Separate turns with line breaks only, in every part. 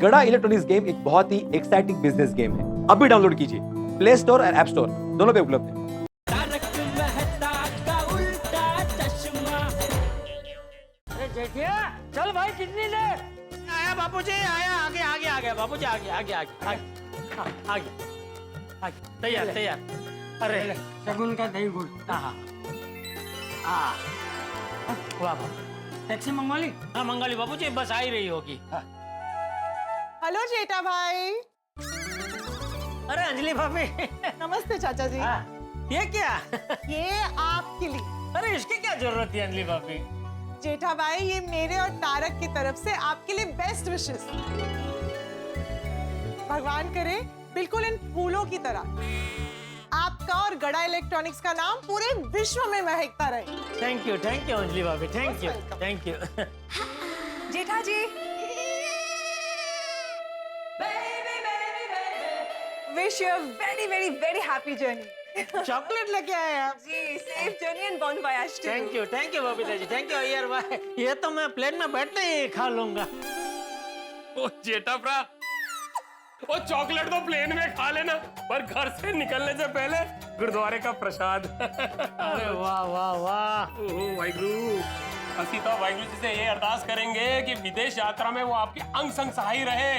गड़ा electronics game एक बहुत ही एक्साइटिंग बिजनेस गेम है। अभी डाउनलोड कीजिए, प्ले स्टोर और ऐप स्टोर दोनों पे उपलब्ध है।
जेठिया चल भाई, कितनी ले आया बापूजी, आया आगे आगे आ गया बापूजी, आगे आगे आगे आगे आगे तैयार तैयार। अरे
शगुन का दही गुड़।
हाँ हाँ वाह वाह,
टैक्सी मंगवा ली?
हाँ मंगा ली बापूजी, बस आ ही रही होगी।
हेलो जेठा भाई।
अरे अंजलि भाभी।
नमस्ते चाचा जी।
ये क्या?
ये आपके लिए।
अरे इसकी क्या जरूरत है अंजलि भाभी?
जेठा भाई, ये मेरे और तारक की तरफ से आपके लिए बेस्ट विशेस। भगवान करे बिल्कुल इन फूलों की तरह आपका और गड़ा इलेक्ट्रॉनिक्स का नाम पूरे विश्व में महकता रहे।
थैंक यू अंजलि भाभी, thank you thank you.
Jetha ji,
Wish you a very, very, very happy journey.
Chocolate लेके आए आप?
जी, safe journey and bon voyage to you.
Thank you Babita ji, thank you यार भाई, ये तो मैं प्लेन में बैठते ही खा लूंगा।
ओ जेठा भरा, ओ चॉकलेट तो प्लेन में खा लेना, पर घर से निकलने से पहले गुरुद्वारे का प्रसाद।
अरे वाह वाह वाह।
ओहो वाहिगुरु, ਅਸੀਂ तो वाहिगुरु जी से ये अरदास करेंगे कि विदेश यात्रा में वो आपके अंग संग सहाय रहे।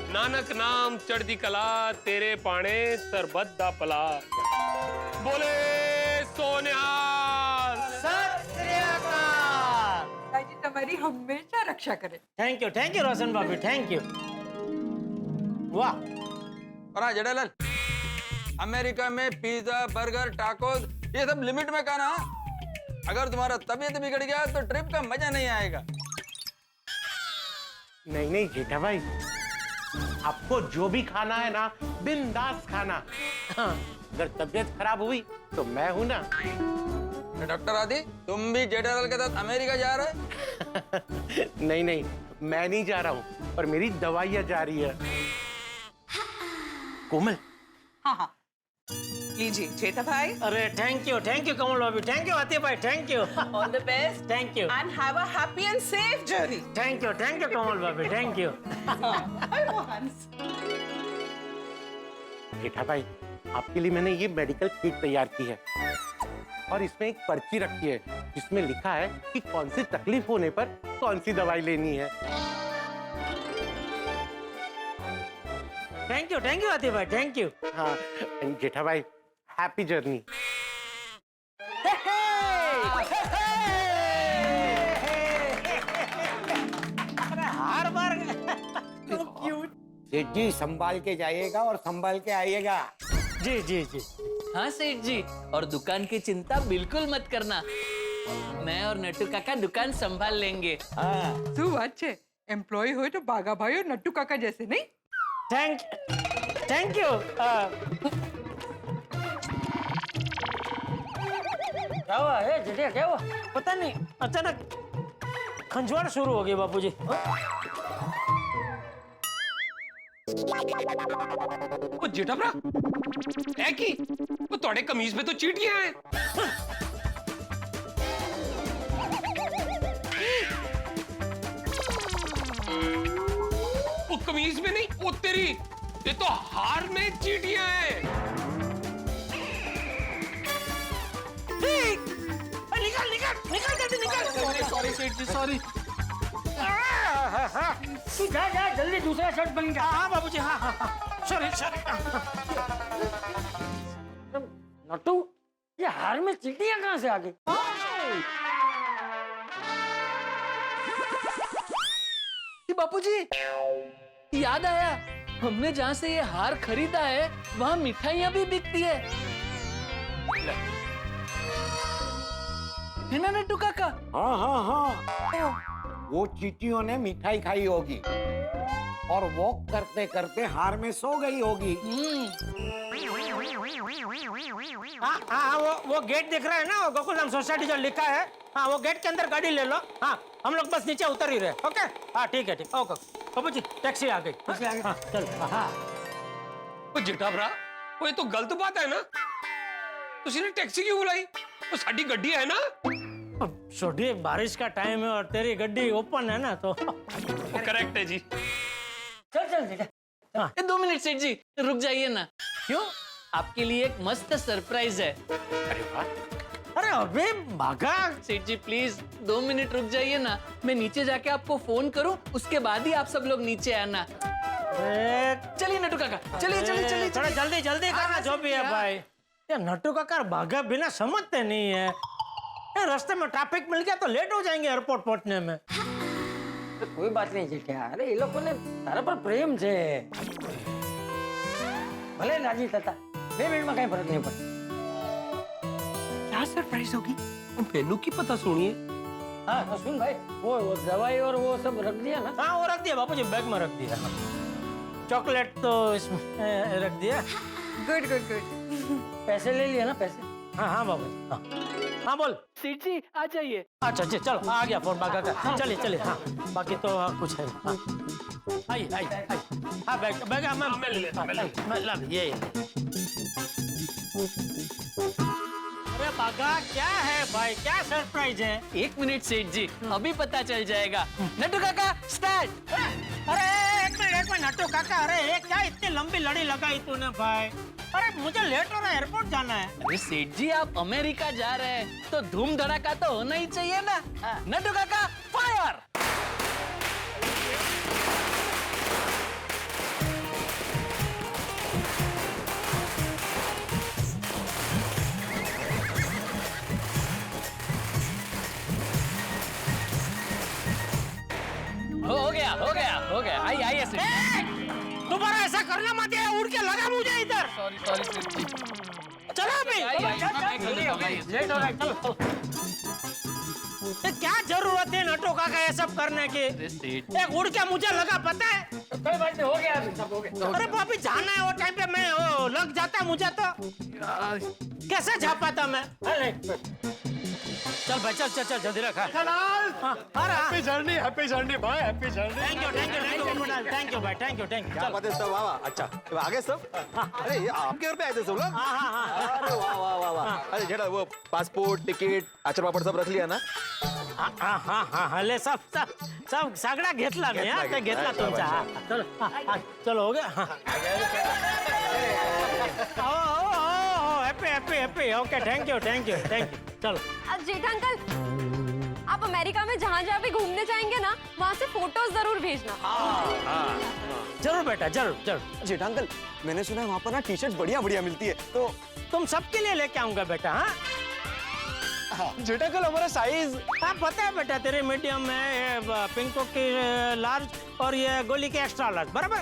नानक नाम चढ़दी कला, तेरे पाने सरबत दा पला। बोले सोनिहाल।
सत श्री अकाल।
जी तुम्हारी हमेशा रक्षा करे।
थैंक यू रोशन भाभी, थैंक यू। वाह।
और हाँ जडेलाल, अमेरिका में पिज्जा बर्गर टाकोस ये सब लिमिट में खाना। अगर तुम्हारा तबीयत बिगड़ गया तो ट्रिप का मजा नहीं आएगा।
नहीं जेठा भाई, आपको जो भी खाना है ना बिंदास खाना। हाँ, अगर तबीयत खराब हुई तो मैं हूं ना।
डॉक्टर आदि, तुम भी जेठालाल के साथ अमेरिका जा रहे?
नहीं, मैं नहीं जा रहा हूँ, पर मेरी दवाइयाँ जा रही है। कोमल।
हाँ लीजिए जेठा भाई।
अरे थैंक यू कमल भाभी, थैंक यू आतिफ भाई, thank you.
All the best.
Thank you
And have a happy and safe journey.
Thank you Kamal भाभी, थैंक यू।
जेठा भाई, आपके लिए मैंने ये मेडिकल किट तैयार की है और इसमें एक पर्ची रखी है जिसमें लिखा है कि कौन सी तकलीफ होने पर कौन सी दवाई लेनी है।
थैंक यू आतिफ भाई, थैंक यू।
हाँ जेठा भाई, हैप्पी जर्नी।
हर बार
सेठ जी संभाल के जाइएगा और संभाल के आइएगा।
जी।
हाँ सेठ जी, और दुकान की चिंता बिल्कुल मत करना, मैं और नट्टू काका दुकान संभाल लेंगे।
तू अच्छे एम्प्लॉय हो तो बागा भाई और नट्टू काका जैसे नहीं।
Thank you. क्या हुआ है जेठिया, क्या हुआ? पता नहीं, अचानक खंजवाड़ शुरू हो गई बापूजी।
ओ जेठा भरा, है की वो तोड़े कमीज पे तो चींटियां हैं। वो कमीज में नहीं, वो तेरी, ये तो हार में चींटियां हैं। निकाल जल्दी निकाल। सॉरी सेठ जी, सॉरी।
तू जा जल्दी दूसरा शर्ट बन गया।
हाँ बाबूजी, हाँ सॉरी।
नट्टू, ये हार में चींटियां कहाँ से आ गई?
बापूजी, याद आया, हमने जहाँ से ये हार खरीदा है वहाँ मिठाइयाँ भी बिकती है ना नट्टू काका?
हाँ, वो चींटियों ने मिठाई खाई होगी और वॉक करते करते हार में सो गई होगी।
हाँ, वो गेट दिख रहा है ना, गोकुलधाम सोसाइटी जो लिखा है, हाँ वो गेट के अंदर गाड़ी ले लो। हाँ हम लोग बस नीचे उतर ही रहे। ओके हाँ ठीक है ओके बाबूजी, टैक्सी आ गई। हाँ चल।
ओ जेठा भरा, वो ये तो गलत बात है ना, तुझे टैक्सी क्यों बुलाई? वो साडी गड्डी है ना।
छोटी बारिश का टाइम है और तेरी गड्डी ओपन है ना, तो
करेक्ट है जी।
चल चल बेटा। हाँ।
2 मिनट सेठ जी, रुक जाइए ना।
क्यों?
आपके लिए एक मस्त सरप्राइज है।
अरे वाह,
अरे अबे भागा।
सेठ जी प्लीज 2 मिनट रुक जाइए ना, मैं नीचे जाके आपको फोन करूं, उसके बाद ही आप सब लोग नीचे आना। चलिए नटू काका, चलिए चलिए चलिए
थोड़ा जल्दी जल्दी करना जो भी है भाई। ये नट्टू काका भागा बिना समझते नहीं है। ये रास्ते में ट्रैफिक मिल गया तो लेट हो जाएंगे एयरपोर्ट पहुंचने में।
કોઈ વાત નહીં જેઠિયા અરે એ લોકોને તારા પર પ્રેમ છે ભલે રાજી થતા 2 મિનિટમાં કઈ ફરક નહીં પડે
क्या सरप्राइज होगी?
मेनू की पता सुनिए।
हाँ तो सुन भाई वो दवाई और वो सब रख दिया ना
हाँ वो रख दिया बापूजी, बैग में रख दिया। चॉकलेट तो इसमें रख दिया।
Good good good.
पैसे ले लिए ना पैसे
हाँ हाँ बाबू हाँ हाँ बोल।
सेठ जी आ जाइए।
अच्छा अच्छा चलो आ गया फोन बागा का। चलिए चलिए हाँ बाकी तो कुछ है। हाँ आइए आइए आइए। हाँ बैग बैग मैं ले लेता मैं ला ये। अरे बागा क्या है भाई, क्या सरप्राइज है?
1 मिनट सेठ जी, अभी पता चल जाएगा। नटू काका स्टार्ट।
अरे एक मिनट नट्टू काका, अरे ये क्या इतनी लंबी लड़ी लगाई तूने भाई? अरे मुझे लेट हो रहा है, एयरपोर्ट जाना है।
अरे सेठ जी आप अमेरिका जा रहे हैं तो धूम धड़ाका तो होना ही चाहिए ना। नटू काका फायर। हो गया। आइए आइए सेठ जी।
दोबारा ऐसा करना मत, ये उड़ के लगा मुझे इधर।
सॉरी सेठ जी।
चलो अभी लेट हो रहा है। चलो ये क्या जरूरत है नट्टू काका ये सब करने की?
अरे सेठ
एक उड़ के मुझे लगा पता है।
कोई बात नहीं हो गया अभी सब हो गया
अरे भाभी जाना है वो टाइम पे मैं वो लग जाता मुझे तो कैसे झापाता मैं। अरे चल भाई चल चल चल जल्दी रखा। हैप्पी जर्नी भाई, हैप्पी जर्नी। थैंक यू भाई, थैंक यू।
क्या बात है सब, वाह वाह। अच्छा तो आ गए सब? अरे ये आपके घर पे आए थे सब लोग? अरे वाह वाह वाह वाह। अरे जेठा वो पासपोर्ट टिकीट आचार पापड सब रख लिया ना?
हाँ ले सब सगळा घेतला मी। हा ते घेतला तुमचा। हा चलो चलो हो गया। हैप्पी ओके थैंक यू चलो।
जेठा अंकल आप अमेरिका में जहाँ जहाँ भी घूमने जाएंगे ना वहाँ से फोटोज जरूर भेजना।
जरूर बेटा जरूर।
जेठा अंकल मैंने सुना है वहाँ पर ना टी शर्ट बढ़िया मिलती है तो
तुम सबके लिए लेके आऊंगा बेटा। हाँ
जेठा अंकल हमारा साइज
हाँ पता है बेटा, तेरे मीडियम में ये पिंको की लार्ज और ये गोली की एक्स्ट्रा लार्ज बराबर।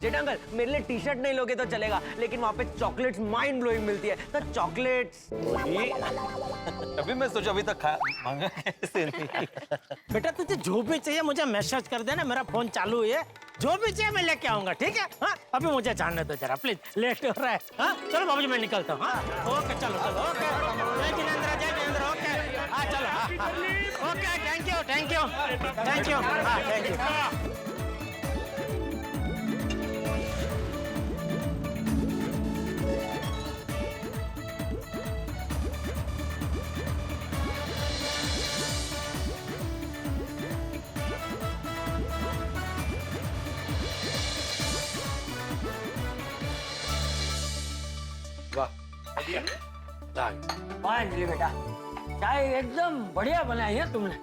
जेठा अंकल मेरे लिए टी शर्ट नहीं लोगे तो चलेगा, लेकिन वहाँ पे चॉकलेट्स माइंड ब्लोइंग मिलती है तो चॉकलेट्स।
अभी मैं सोचा अभी तक मांगा कैसे नहीं।
बेटा तुझे जो भी चाहिए मुझे मैसेज कर देना, मेरा फोन चालू है। जो भी चाहिए मैं लेके आऊंगा, ठीक है? हाँ अभी मुझे जानने दो जरा प्लीज, लेट हो रहा है। हाँ चलो बाबूजी मैं निकलता हूँ। हाँ ओके चलो ओके। जय जिनेंद्र ओके। हाँ चलो ओके थैंक यू। हाँ थैंक यू।
फाइनली बेटा चाय एकदम बढ़िया बनाई है तुमने।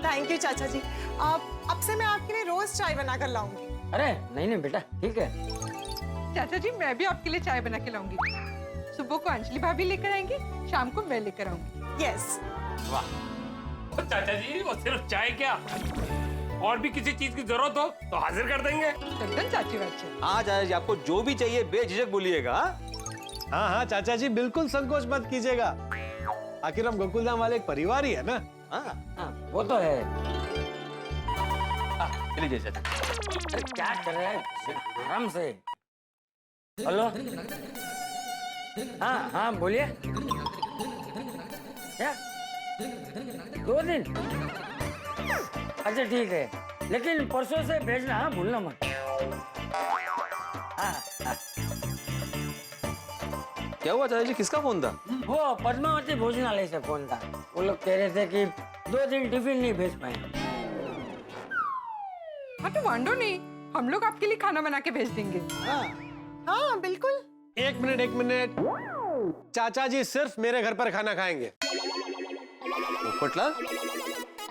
थैंक यू चाचा जी। अब से मैं आपके लिए रोज चाय बनाकर लाऊंगी।
अरे नहीं बेटा ठीक है।
चाचा जी मैं भी आपके लिए चाय बना के लाऊंगी। सुबह को अंजलि भाभी लेकर आएंगी, शाम को मैं लेकर आऊंगी।
यस।
वाह चाचा जी, वो सिर्फ चाय क्या और भी किसी चीज की जरूरत हो तो हाजिर कर देंगे।
एकदम चाची बात।
हाँ चाचा जी आपको जो भी चाहिए बेझिझक बोलिएगा।
हाँ चाचा जी बिल्कुल संकोच मत कीजिएगा, आखिर हम गोकुलधाम वाले एक परिवार ही है ना।
हाँ वो तो है।
चलिए चाचा।
अरे क्या कर रहे हैं आराम से। हेलो हाँ बोलिए। क्या 2 दिन? अच्छा ठीक है, लेकिन परसों से भेजना हाँ भूलना मत। हाँ
क्या हुआ चाचा जी, किसका फोन था?
वो पद्मावती भोजनालय से फोन था। वो लोग कह रहे थे कि 2 दिन टिफिन नहीं भेज पाए।
हाँ तो वांडो नहीं, हम लोग आपके लिए खाना बना के भेज देंगे।
हाँ बिल्कुल।
एक मिनट। चाचा जी सिर्फ मेरे घर पर खाना खाएंगे।
पोपटलाल,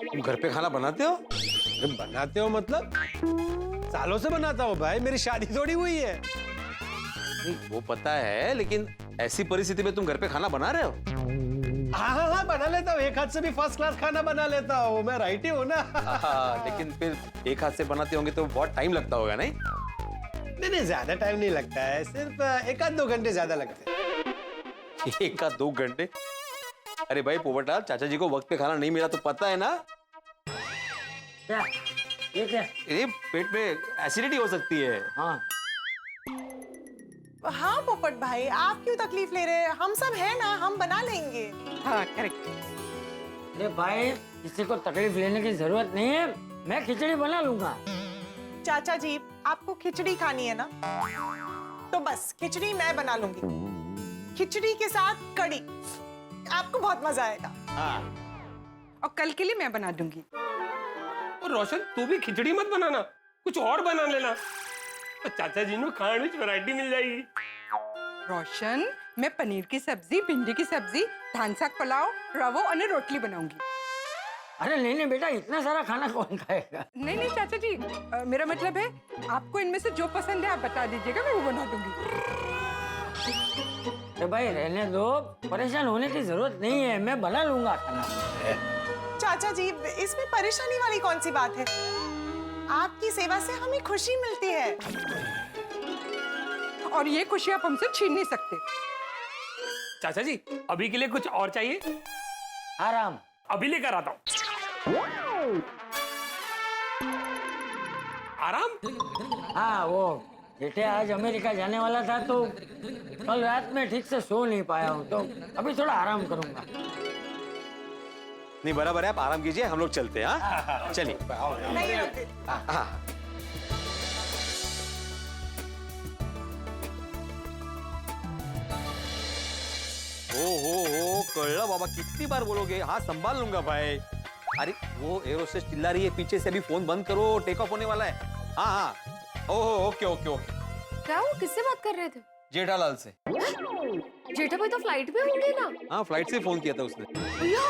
तुम घर पे खाना बनाते हो?
अरे बनाते हो मतलब? सालों से बनाता हूँ भाई, मेरी शादी थोड़ी हुई है।
नहीं, वो पता है, लेकिन ऐसी परिस्थिति में तुम घर पे खाना बना रहे हो?
हाँ, बना लेता हूँ। एक हाथ से भी फर्स्ट क्लास खाना बना लेता हूँ। मैं राइट ही हूँ ना।
लेकिन फिर एक हाथ से बनाते होंगे तो बहुत टाइम लगता होगा, नहीं?
नहीं, ज्यादा टाइम नहीं लगता है, सिर्फ 1-2 घंटे ज्यादा लगते हैं।
1-2 घंटे? अरे भाई पोपटलाल, चाचा जी को वक्त पे खाना नहीं मिला तो पता है ना?
क्या? ये क्या?
ये पेट में एसिडिटी हो सकती है।
हाँ
हाँ पोपट भाई, आप क्यों तकलीफ ले रहे हैं? हम सब है ना, हम बना लेंगे।
हाँ करेक्ट।
अरे भाई, किसी को तकलीफ लेने की जरूरत नहीं है, मैं खिचड़ी बना लूंगा।
चाचा जी, आपको खिचड़ी खानी है ना, तो बस खिचड़ी मैं बना लूंगी। खिचड़ी के साथ कड़ी, आपको बहुत मजा आएगा।
और कल के लिए मैं बना दूंगी।
और रोशन, तू भी खिचड़ी मत बनाना, कुछ और बना लेना, तो चाचा जी को खाने में वैरायटी मिल जाएगी।
रोशन, मैं पनीर की सब्जी, भिंडी की सब्जी, धान साग पुलाव, रवो और रोटली बनाऊंगी।
अरे नहीं बेटा, इतना सारा खाना कौन खाएगा?
नहीं चाचा जी, मेरा मतलब है आपको इनमें से जो पसंद है आप बता दीजिएगा, मैं वो बना दूंगी।
तो भाई रहने दो, परेशान होने की जरूरत नहीं है, मैं बना लूंगा खाना।
चाचा जी, इसमें परेशानी वाली कौन सी बात है? आपकी सेवा से हमें खुशी मिलती है,
और ये खुशी आप हमसे छीन नहीं सकते।
चाचा जी, अभी के लिए कुछ और चाहिए?
आराम।
अभी लेकर आता हूँ। आराम?
हाँ, वो बेटे आज अमेरिका जाने वाला था तो कल रात में ठीक से सो नहीं पाया हूँ, तो अभी थोड़ा आराम करूंगा।
नहीं, बराबर है, आप आराम कीजिए, हम लोग चलते हैं। हाँ, चलिए।
नहीं रुकते।
हाँ। ओ, कळलं बाबा, कितनी बार बोलोगे? हाँ, संभाल लूंगा भाई। अरे वो एरोस्टेस चिल्ला रही है पीछे से, अभी फोन बंद करो, टेक ऑफ होने वाला है। हाँ। ओहो, ओके।
क्या वो किससे बात कर रहे थे?
जेठालाल से।
जेठा भाई तो फ्लाइट पे होंगे ना?
हाँ, फ्लाइट से फोन किया था उसने।
भैया,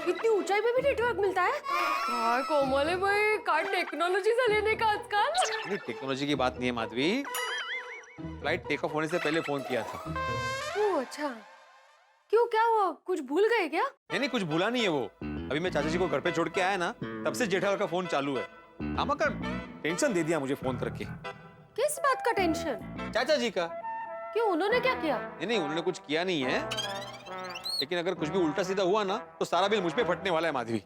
इतनी ऊंचाई पे भी नेटवर्क मिलता है? हाँ, कोमल है भाई, का टेक्नोलॉजी से लेने का आजकल।
नहीं, टेक्नोलॉजी की बात नहीं है माधवी, फ्लाइट टेक ऑफ होने से पहले फोन किया था।
ओह अच्छा, क्यों, क्या हुआ? कुछ भूल गए क्या?
नहीं, कुछ भूला नहीं है वो। अभी मैं चाचा जी को घर पे छोड़ के आया ना, तब से जेठालाल का फोन चालू है। आमा का टेंशन दे दिया मुझे फोन करके।
किस बात का टेंशन?
चाचा जी का।
क्यों, उन्होंने क्या किया?
नहीं, उन्होंने कुछ किया नहीं है, लेकिन अगर कुछ भी उल्टा सीधा हुआ ना तो सारा बिल मुझ पे फटने वाला है माधवी।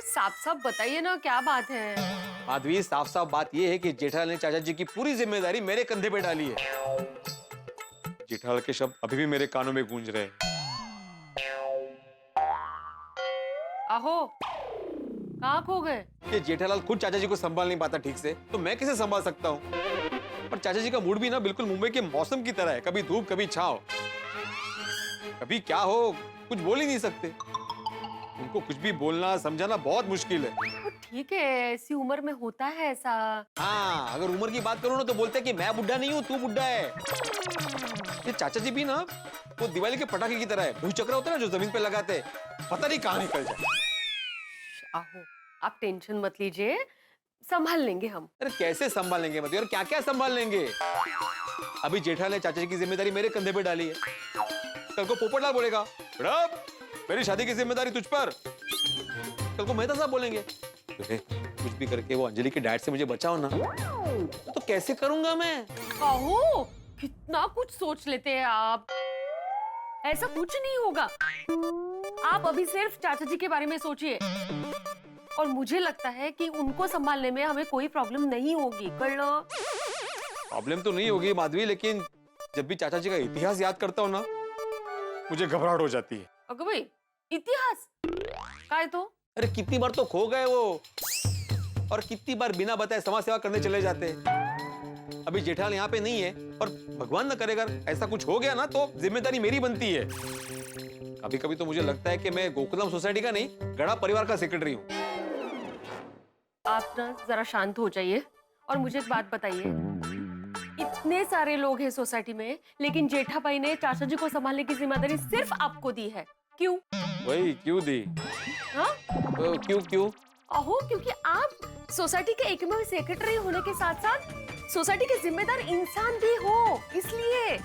साफ बताइए ना, क्या बात है?
माधवी, साफ बात ये है कि जेठालाल ने चाचा जी की पूरी जिम्मेदारी मेरे कंधे पे डाली है। जेठालाल के शब्द अभी भी मेरे कानों में गूंज रहे हैं।
आहो, कहाँ खो गए?
कि जेठालाल खुद चाचा जी को संभाल नहीं पाता ठीक से, तो मैं कैसे संभाल सकता हूँ? और चाचा जी का मूड भी ना बिल्कुल मुंबई के मौसम की तरह है, कभी धूप कभी छांव, कभी क्या हो कुछ बोल ही नहीं सकते। उनको कुछ भी बोलना समझाना बहुत मुश्किल है।
तो ठीक है, ऐसी उम्र में होता है ऐसा।
हाँ, अगर उम्र की बात करो ना तो बोलते हैं कि मैं बुढ़ा नहीं हूँ, तू बुढ़ा है। ये चाचा जी भी ना वो दिवाली के पटाखे की तरह है, भूचक्र होता है ना जो जमीन पे लगाते, पता नहीं कहाँ निकल जाए।
आहो, आप टेंशन मत लीजिए, संभाल लेंगे हम।
अरे कैसे संभाल लेंगे मतलब, और क्या संभाल लेंगे? अभी जेठालाल ने चाचा जी की जिम्मेदारी मेरे कंधे पे डाली है, कल को पोपटलाल बोलेगा बेटा मेरी शादी की जिम्मेदारी तुझ पर, कल को मेहता साहब बोलेंगे कुछ भी करके वो अंजलि के डैड से मुझे बचाओ ना, तो कैसे करूंगा मैं?
आहो, कितना कुछ सोच लेते हैं आप। ऐसा कुछ नहीं होगा, आप अभी सिर्फ चाचा जी के बारे में सोचिए, और मुझे लगता है कि उनको संभालने में हमें कोई प्रॉब्लम नहीं होगी। कर लो।
प्रॉब्लम तो नहीं होगी माधवी, लेकिन जब भी चाचा जी का इतिहास याद करता हूँ ना मुझे घबराहट हो जाती है।
अगर भाई इतिहास का है तो?
अरे कितनी बार तो खो गए वो, और कितनी बार बिना बताए समाज सेवा करने चले जाते। अभी जेठालाल यहाँ पे नहीं है, और भगवान न करेगा ऐसा कुछ हो गया ना तो जिम्मेदारी मेरी बनती है। कभी कभी तो मुझे लगता है कि मैं गोकुलम सोसाइटी का नहीं, गड़ा परिवार का सेक्रेटरी हूँ।
आप ना जरा शांत हो जाइए और मुझे एक बात बताइए। इतने सारे लोग हैं सोसाइटी में, लेकिन जेठा भाई ने चाचा जी को संभालने की जिम्मेदारी सिर्फ आपको दी है, क्यों?
वही क्यों दी?
हाँ?
क्यों?
अहो, क्योंकि आप सोसाइटी के एकमेव सेक्रेटरी होने के साथ साथ सोसाइटी के जिम्मेदार इंसान भी हो, इसलिए।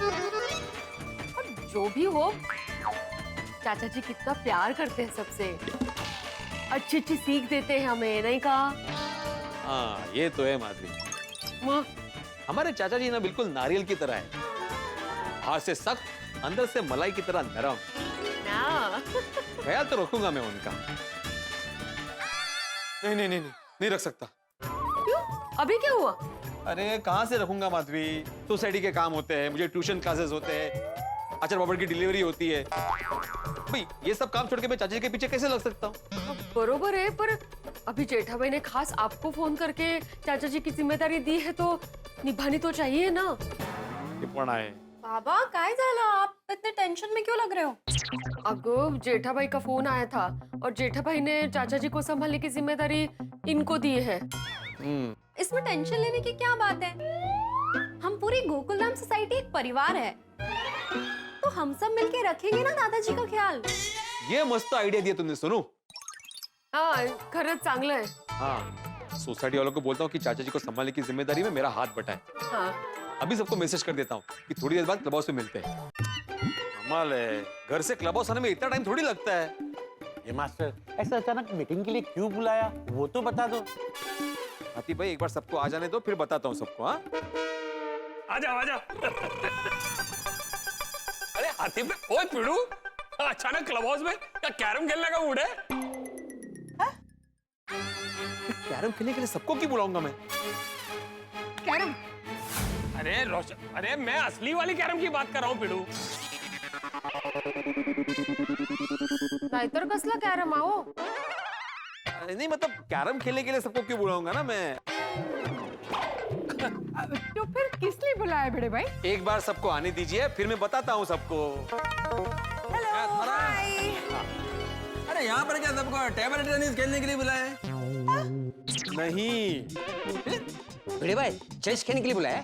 और जो भी हो, चाचा जी कितना प्यार करते हैं सबसे, अच्छी अच्छी सीख देते हैं हमें, नहीं कहा?
हाँ, ये तो है माधवी। हमारे चाचा जी ना बिल्कुल नारियल की तरह है, बाहर से सख्त, अंदर से मलाई की तरह नरम।
ना।
ख्याल तो रखूंगा मैं उनका। नहीं रख सकता।
क्यों? अभी क्या हुआ?
अरे कहाँ से रखूंगा माधवी? सोसाइटी के काम होते हैं, मुझे ट्यूशन क्लासेस होते हैं, अचार पापड़ की डिलीवरी होती है। भाई ये सब काम छोड़ के मैं चाचा जी के पीछे कैसे लग सकता हूँ?
बरोबर है, पर अभी जेठा भाई ने खास आपको फोन करके चाचा जी की जिम्मेदारी दी है, तो निभानी तो चाहिए ना।
टिप्पण आहे।
बाबा काय झालं? आप इतने टेंशन में क्यों लग रहे हो?
अगो जेठा भाई का फोन आया था और जेठा भाई ने चाचा जी को संभालने की जिम्मेदारी इनको दी है।
इसमें टेंशन लेने की क्या बात है? हम पूरी गोकुलधाम सोसाइटी एक परिवार है, तो हम सब मिलके रखेंगे ना दादाजी का ख्याल।
ये मस्त आइडिया दिया तुमने सोनू।
हाँ, खरंच चांगलं है।
हाँ, सोसाइटी वालों को बोलता हूँ कि चाचा जी को संभालने की जिम्मेदारी में मेरा हाथ बटा है।
हाँ।
अभी सबको मैसेज कर देता हूँ कि थोड़ी देर बाद क्लब हाउस में मिलते हैं। कमाल है, घर से क्लब हाउस आने में इतना टाइम थोड़ी लगता है।
ये मास्टर, ऐसा अचानक मीटिंग के लिए क्यों बुलाया, वो तो बता दो।
हाथी भाई एक बार सबको आ जाने दो, फिर बताता हूँ सबको। हाँ,
आ जाओ। अरे हाथी पे, ओए पिड़ू, अचानक क्लब हाउस में क्या कैरम खेलने का मूड है?
कैरम खेलने के लिए सबको क्यों बुलाऊंगा मैं?
कैरम? अरे अरे मैं असली वाली कैरम की बात कर रहा हूँ पिड़ू।
नाहीतर कसला कॅरम आहो?
नहीं मतलब कैरम खेलने के लिए सबको क्यों बुलाऊंगा ना मैं?
तो फिर किस लिए बुलाया बड़े भाई?
एक बार सबको आने दीजिए, फिर मैं बताता हूँ सबको।
अरे यहाँ पर क्या सबको टेबल टेनिस खेलने के लिए बुलाया है?
नहीं,
बड़े भाई चेस खेलने के लिए बुलाया?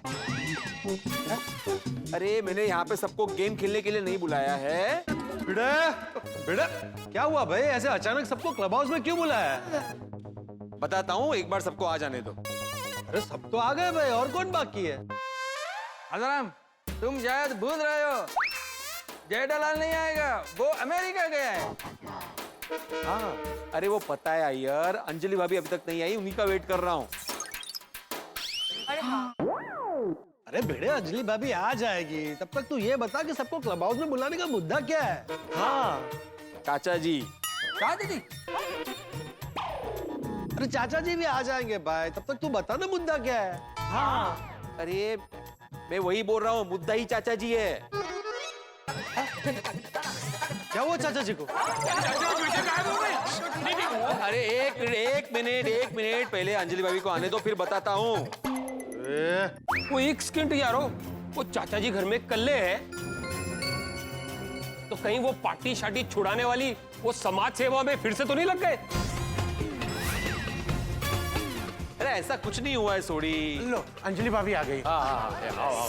अरे मैंने यहाँ पे सबको गेम खेलने के लिए नहीं बुलाया है।
बेटा क्या हुआ भाई, ऐसे अचानक सबको क्लब हाउस में क्यों बुलाया है?
बताता हूँ, एक बार सबको आ जाने दो।
अरे सब तो आ गए भाई, और कौन बाकी है?
हजराम, तुम शायद भूल रहे हो, जेठालाल नहीं आएगा, वो अमेरिका गया है।
हाँ, अरे वो पता है अय्यर, अंजलि भाभी अभी तक नहीं आई, उन्हीं का वेट कर रहा हूँ।
अरे बेटे अंजलि भाभी आ जाएगी, तब तक तू ये बता कि सबको क्लब हाउस में बुलाने का मुद्दा क्या है?
हाँ, चाचा जी।
चाचा जी?
अरे चाचा जी भी आ जाएंगे भाई, तब तक तू बता ना मुद्दा क्या है?
हाँ, अरे मैं वही बोल रहा हूँ, मुद्दा ही चाचा जी है।
क्या हुआ चाचा जी को?
अरे एक मिनट पहले अंजलि भाभी को आने दो, फिर बताता हूँ।
वो एक सेकंड यारो, वो चाचा जी घर में कल्ले है, तो कहीं वो पार्टी शार्टी छुड़ाने वाली वो समाज सेवा में फिर से तो नहीं लग गए?
अरे ऐसा कुछ नहीं हुआ है सोडी।
लो अंजलि भाभी आ गई।
हाँ,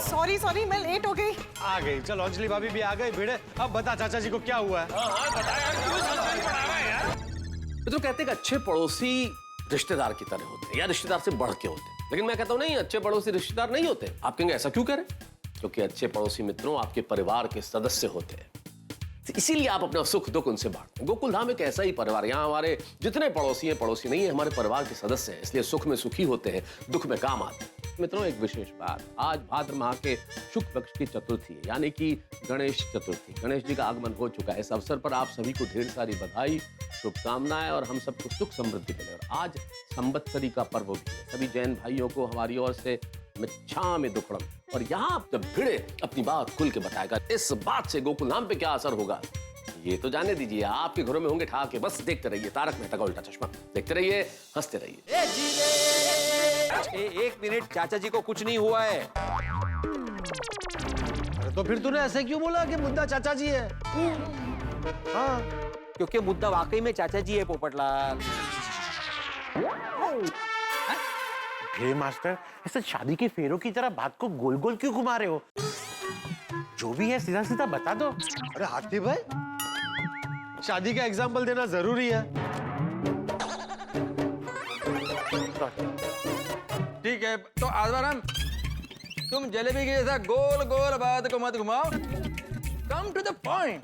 सॉरी मैं लेट हो गई।
आ गई, चलो अंजलि भाभी भी आ गई। भिड़े अब बता चाचा जी को क्या हुआ है?
तो कहते हैं कि अच्छे पड़ोसी रिश्तेदार की तरह होते हैं या रिश्तेदार से बढ़ के होते हैं, लेकिन मैं कहता हूं नहीं, अच्छे पड़ोसी रिश्तेदार नहीं होते। आप कहेंगे ऐसा क्यों कह रहे हैं? क्योंकि अच्छे पड़ोसी मित्रों आपके परिवार के सदस्य होते हैं, इसीलिए आप अपना सुख दुख उनसे बांटते हैं। गोकुलधाम एक ऐसा ही परिवार, यहाँ हमारे जितने पड़ोसी हैं, पड़ोसी नहीं है, हमारे परिवार के सदस्य हैं, इसलिए सुख में सुखी होते हैं, दुख में काम आते हैं। मित्रों एक विशेष बात, आज भाद्र माह के शुक्ल पक्ष की चतुर्थी है, यानी कि गणेश चतुर्थी। गणेश जी का आगमन हो चुका है। इस अवसर पर आप सभी को ढेर सारी बधाई, शुभकामनाएं और हम सबको सुख समृद्धि मिले। और आज संवत्सरी का पर्व भी है। सभी जैन भाइयों को हमारी ओर से मिच्छामि दुक्कड़म। और यहाँ आप जब भिड़े अपनी बात खुल के बताएगा, इस बात से गोकुलधाम पे क्या असर होगा ये तो जाने दीजिए। आपके घरों में होंगे ठहाके, बस देखते रहिए तारक मेहता का उल्टा चश्मा, देखते रहिए, हंसते रहिए।
एक मिनट, चाचा जी को कुछ नहीं हुआ है।
तो फिर तूने ऐसे क्यों बोला कि मुद्दा चाचा जी है?
हाँ, क्योंकि मुद्दा वाकई में चाचा जी है पोपटलाल।
हे मास्टर, ऐसे शादी के फेरों की तरह बात को गोल गोल क्यों घुमा रहे हो? जो भी है सीधा सीधा बता दो।
अरे हाथी भाई, शादी का एग्जाम्पल देना जरूरी है।
ठीक है, तो आत्माराम तुम जलेबी के जैसा गोल गोल बात को मत घुमाओ, come to the point.